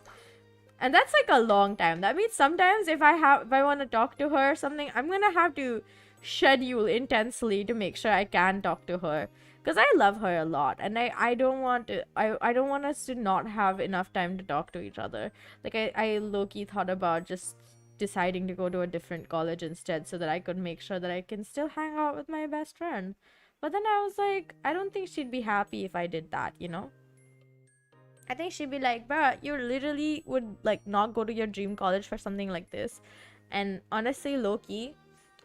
S2: And that's like a long time. That means sometimes if I want to talk to her or something, I'm gonna have to schedule intensely to make sure I can talk to her, because I love her a lot, and I don't want us to not have enough time to talk to each other. Like, I low-key thought about just deciding to go to a different college instead so that I could make sure that I can still hang out with my best friend. But then I was like, I don't think she'd be happy if I did that, you know? I think she'd be like, bruh, you literally would like not go to your dream college for something like this. And honestly, low-key,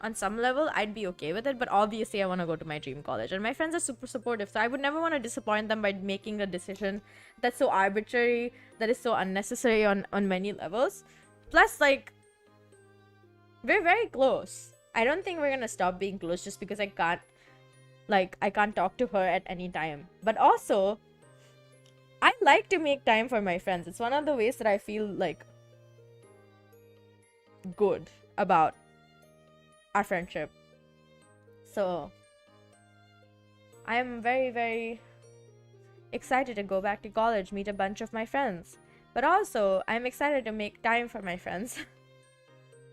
S2: on some level, I'd be okay with it. But obviously, I want to go to my dream college. And my friends are super supportive. So I would never want to disappoint them by making a decision that's so arbitrary, that is so unnecessary on many levels. Plus, like, we're very close. I don't think we're going to stop being close just because I can't talk to her at any time. But also, I like to make time for my friends. It's one of the ways that I feel like good about our friendship. So I am very, very excited to go back to college, meet a bunch of my friends. But also, I'm excited to make time for my friends.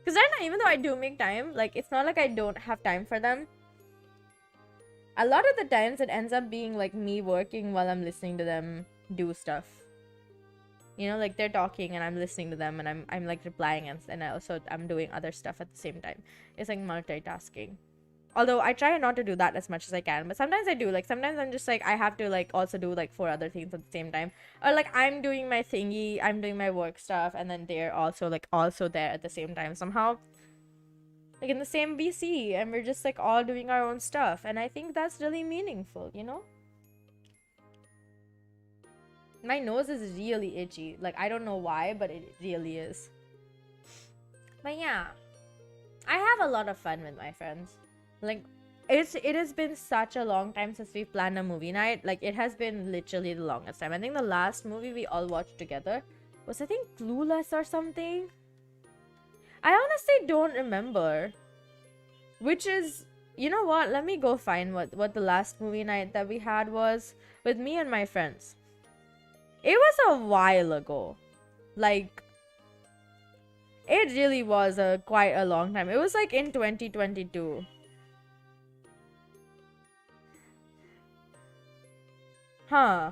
S2: Because right now, even though I do make time, like, it's not like I don't have time for them. A lot of the times, it ends up being like me working while I'm listening to them do stuff. You know, like they're talking and I'm listening to them and I'm like replying and also I'm doing other stuff at the same time. It's like multitasking. Although I try not to do that as much as I can, but sometimes I do. Like sometimes I'm just like I have to like also do like 4 other things at the same time, or like I'm doing my thingy, I'm doing my work stuff, and then they're also like also there at the same time somehow, like in the same VC, and we're just like all doing our own stuff, and I think that's really meaningful, you know. My nose is really itchy. Like, I don't know why, but it really is. But yeah, I have a lot of fun with my friends. Like, it has been such a long time since we planned a movie night. Like, it has been literally the longest time. I think the last movie we all watched together was, I think, Clueless or something. I honestly don't remember. Which is, you know what? Let me go find what the last movie night that we had was with me and my friends. It was a while ago. Like, it really was quite a long time. It was like in 2022. Huh.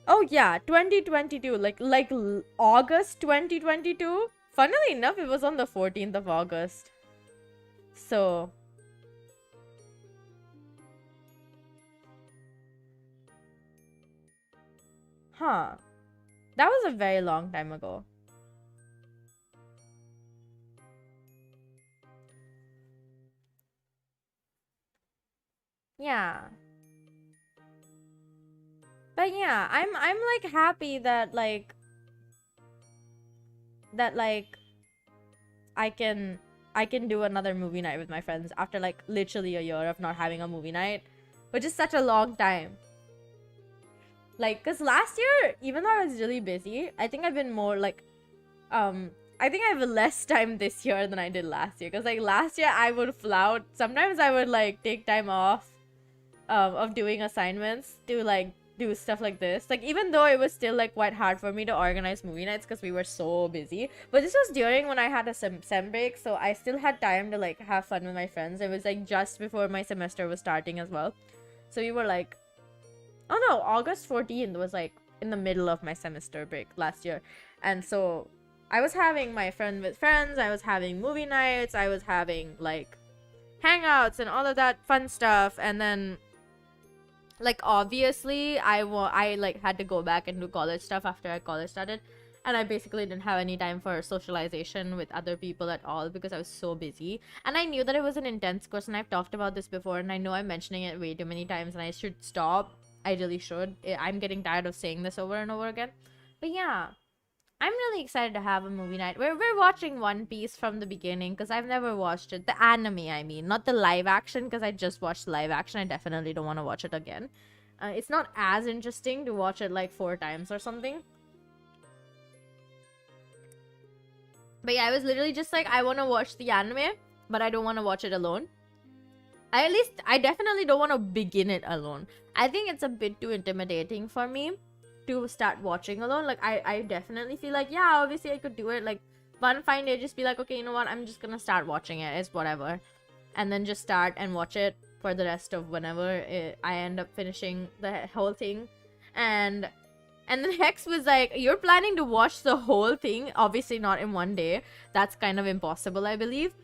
S2: Oh yeah, 2022. Like August 2022. Funnily enough, it was on the 14th of August. So... Huh. That was a very long time ago. Yeah. But yeah, I'm like happy that like I can do another movie night with my friends after like literally a year of not having a movie night, which is such a long time. Like, cause last year, even though I was really busy, I think I've been more like, I think I have less time this year than I did last year. Cause like last year I would flout. Sometimes I would like take time off, of doing assignments to like do stuff like this. Like even though it was still like quite hard for me to organize movie nights because we were so busy. But this was during when I had a sem break, so I still had time to like have fun with my friends. It was like just before my semester was starting as well. So we were like, oh no, August 14th was like in the middle of my semester break last year. And so I was having my friend with friends, I was having movie nights, I was having like hangouts and all of that fun stuff. And then like obviously I like had to go back and do college stuff after college started, and I basically didn't have any time for socialization with other people at all because I was so busy. And I knew that it was an intense course, and I've talked about this before, and I know I'm mentioning it way too many times and I should stop. I really should. I'm getting tired of saying this over and over again. But yeah, I'm really excited to have a movie night. We're watching One Piece from the beginning because I've never watched it. The anime, I mean, not the live action, because I just watched the live action. I definitely don't want to watch it again. It's not as interesting to watch it like 4 times or something. But yeah, I was literally just like, I want to watch the anime, but I don't want to watch it alone. I definitely don't want to begin it alone. I think it's a bit too intimidating for me to start watching alone. Like I definitely feel like, yeah, obviously I could do it. Like one fine day, just be like, okay, you know what, I'm just gonna start watching it. It's whatever, and then just start and watch it for the rest of whenever I end up finishing the whole thing. And then Hex was like, you're planning to watch the whole thing? Obviously not in one day. That's kind of impossible, I believe.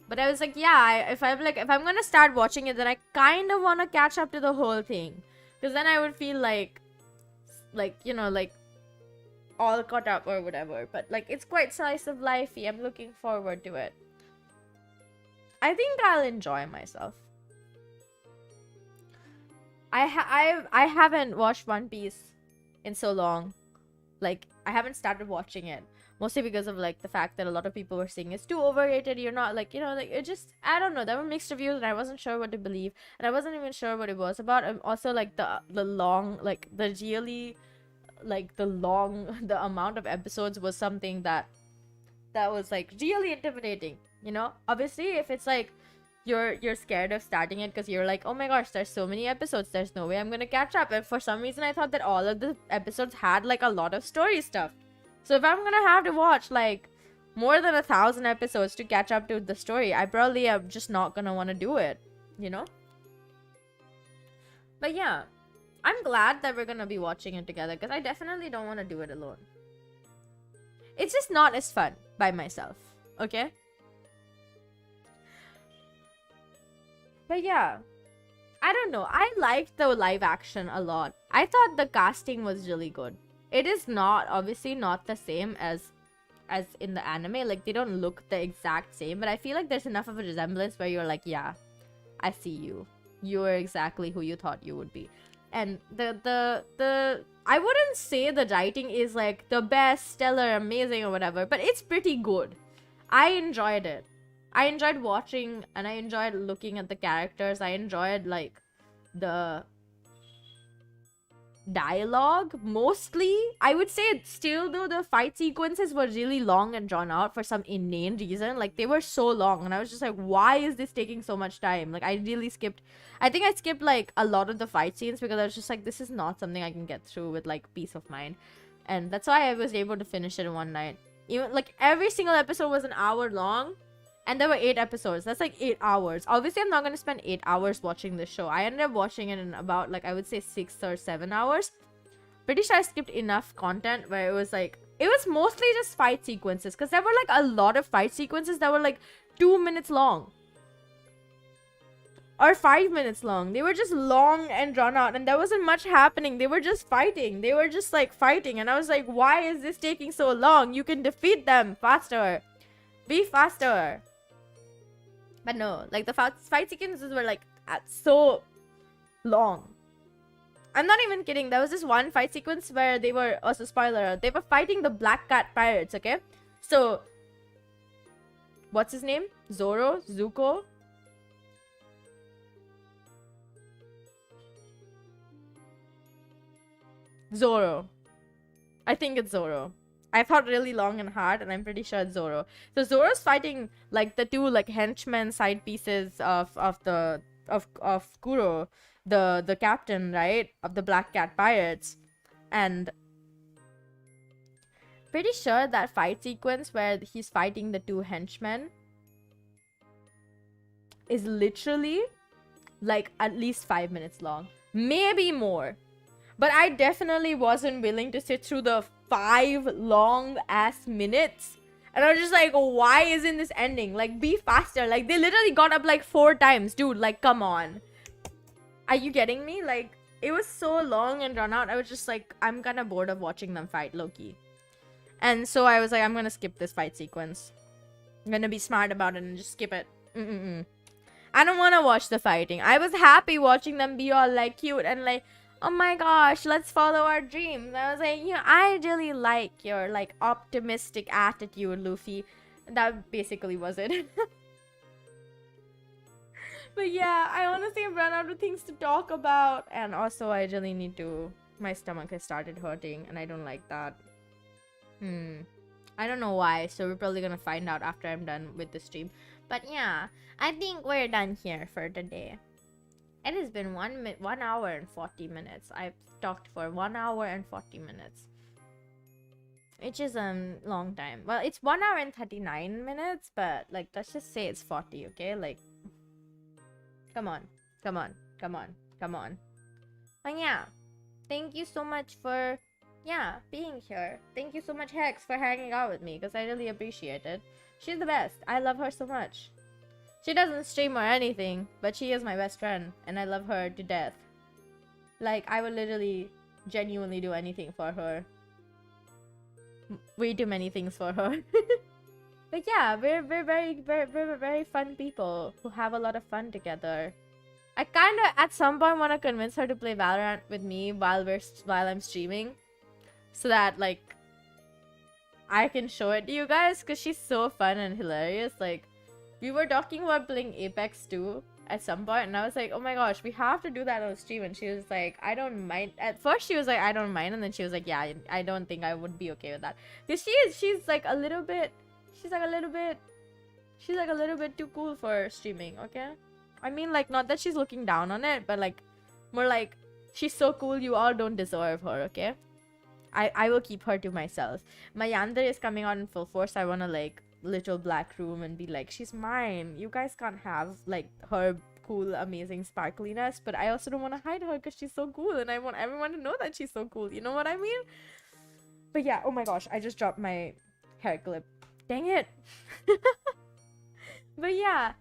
S2: But I was like, yeah, if I'm gonna start watching it, then I kind of want to catch up to the whole thing, because then I would feel like you know, like all caught up or whatever. But like it's quite slice of lifey. I'm looking forward to it. I think I'll enjoy myself. I haven't watched One Piece in so long. Like I haven't started watching it, mostly because of like the fact that a lot of people were saying it's too overrated. You're not like, you know, like it just, I don't know, there were mixed reviews and I wasn't sure what to believe, and I wasn't even sure what it was about. And also like the long, like the really like the amount of episodes was something that was like really intimidating, you know. Obviously if it's like you're scared of starting it because you're like, oh my gosh, there's so many episodes, there's no way I'm gonna catch up. And for some reason I thought that all of the episodes had like a lot of story stuff. So if I'm gonna have to watch like more than 1,000 episodes to catch up to the story, I probably am just not gonna want to do it, you know. But yeah, I'm glad that we're gonna be watching it together because I definitely don't want to do it alone. It's just not as fun by myself, okay? But yeah, I don't know. I liked the live action a lot. I thought the casting was really good. It is not, obviously not the same as in the anime. Like, they don't look the exact same, but I feel like there's enough of a resemblance where you're like, yeah, I see you. You're exactly who you thought you would be. And the I wouldn't say the writing is like the best, stellar, amazing or whatever, but it's pretty good. I enjoyed it. I enjoyed watching and I enjoyed looking at the characters. I enjoyed like the dialogue mostly. I would say still though the fight sequences were really long and drawn out for some inane reason. Like they were so long and I was just like, why is this taking so much time? Like I think I skipped like a lot of the fight scenes because I was just like, this is not something I can get through with like peace of mind. And that's why I was able to finish it in one night. Even like every single episode was an hour long. And there were 8 episodes. That's like 8 hours. Obviously, I'm not going to spend 8 hours watching this show. I ended up watching it in about, like, I would say 6 or 7 hours. Pretty sure I skipped enough content where it was, like... It was mostly just fight sequences. Because there were, like, a lot of fight sequences that were, like, 2 minutes long. Or 5 minutes long. They were just long and drawn out. And there wasn't much happening. They were just fighting. They were just, like, fighting. And I was like, why is this taking so long? You can defeat them faster. Be faster. But no, like the fight sequences were like so long. I'm not even kidding. There was this one fight sequence where they were, also spoiler, they were fighting the Black Cat pirates, okay? So, what's his name? Zoro? Zuko? Zoro. I think it's Zoro. I thought really long and hard, and I'm pretty sure it's Zoro. So Zoro's fighting like the two like henchmen side pieces of Kuro, the captain, right, of the Black Cat pirates, and pretty sure that fight sequence where he's fighting the two henchmen is literally like at least 5 minutes long, maybe more. But I definitely wasn't willing to sit through the 5 long ass minutes. And I was just like, why isn't this ending? Like, be faster. Like, they literally got up like 4 times. Dude, like, come on. Are you getting me? Like, it was so long and drawn out. I was just like, I'm kind of bored of watching them fight, low-key. And so I was like, I'm gonna skip this fight sequence. I'm gonna be smart about it and just skip it. I don't want to watch the fighting. I was happy watching them be all like cute and like, oh my gosh, let's follow our dreams. I was like, I really like your like optimistic attitude, Luffy. That basically was it. But yeah, I honestly have run out of things to talk about. And also, I really need to... My stomach has started hurting and I don't like that. I don't know why, so we're probably gonna find out after I'm done with the stream. But yeah, I think we're done here for today. It has been 1 hour and 40 minutes. I've talked for 1 hour and 40 minutes. Which is a long time. Well, it's 1 hour and 39 minutes, but like, let's just say it's 40, okay? Like, come on. But yeah, thank you so much for, being here. Thank you so much, Hex, for hanging out with me, because I really appreciate it. She's the best. I love her so much. She doesn't stream or anything, but she is my best friend, and I love her to death. Like, I would literally, genuinely do anything for her. Way too many things for her. But yeah, we're very fun people who have a lot of fun together. I kind of, at some point, want to convince her to play Valorant with me while I'm streaming. So that, like, I can show it to you guys, because she's so fun and hilarious. Like, we were talking about playing Apex 2 at some point, and I was like, oh my gosh, we have to do that on stream. And she was like, I don't mind. At first she was like, I don't mind, and then she was like, yeah, I don't think I would be okay with that. Because she's like a little bit too cool for streaming, okay? I mean, like, not that she's looking down on it, but like, more like, she's so cool, you all don't deserve her, okay? I will keep her to myself. My Yandere is coming out in full force. I want to, like, little black room and be like, she's mine. You guys can't have, like, her cool, amazing sparkliness, but I also don't want to hide her because she's so cool and I want everyone to know that she's so cool. You know what I mean? But yeah, oh my gosh, I just dropped my hair clip. Dang it. But yeah,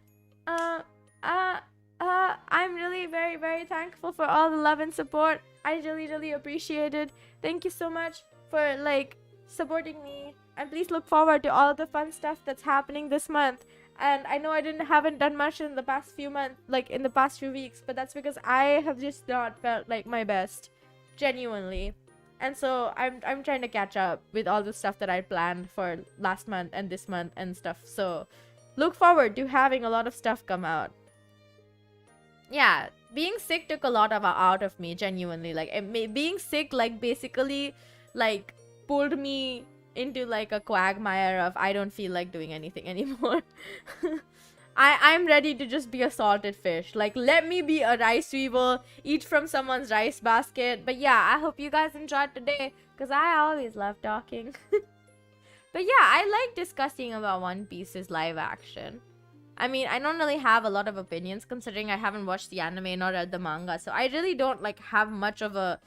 S2: I'm really very, very thankful for all the love and support. I really, really appreciate it. Thank you so much for like supporting me, and please look forward to all the fun stuff that's happening this month. And I know I haven't done much in the past few months, like in the past few weeks, but that's because I have just not felt like my best, genuinely. And so I'm trying to catch up with all the stuff that I planned for last month and this month and stuff. So look forward to having a lot of stuff come out. Yeah, being sick took a lot out of me, genuinely. Like being sick, like basically, like pulled me into like a quagmire of I don't feel like doing anything anymore. I'm ready to just be a salted fish. Like, let me be a rice weevil, eat from someone's rice basket. But yeah, I hope you guys enjoyed today, because I always love talking. But yeah, I like discussing about One Piece's live action. I mean, I don't really have a lot of opinions, considering I haven't watched the anime nor read the manga. So I really don't like have much of a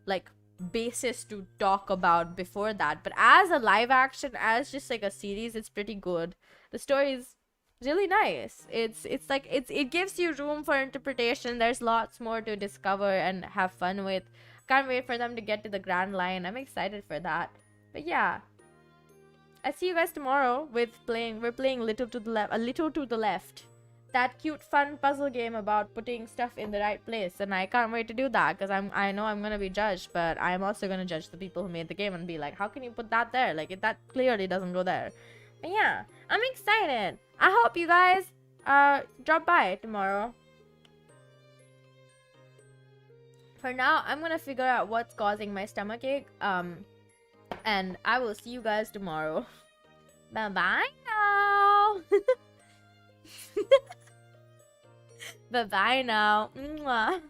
S2: like basis to talk about before that. But as a live action, as just like a series, it's pretty good. The story is really nice. It gives you room for interpretation. There's lots more to discover and have fun with. Can't wait for them to get to the grand line. I'm excited for that. But yeah, I see you guys tomorrow with we're playing a little to the left, that cute fun puzzle game about putting stuff in the right place, and I can't wait to do that because I know I'm gonna be judged, but I'm also gonna judge the people who made the game and be like, how can you put that there? Like, that clearly doesn't go there. But yeah, I'm excited. I hope you guys drop by tomorrow. For now, I'm gonna figure out what's causing my stomachache. And I will see you guys tomorrow. Bye bye now. Bye bye now. Mwah.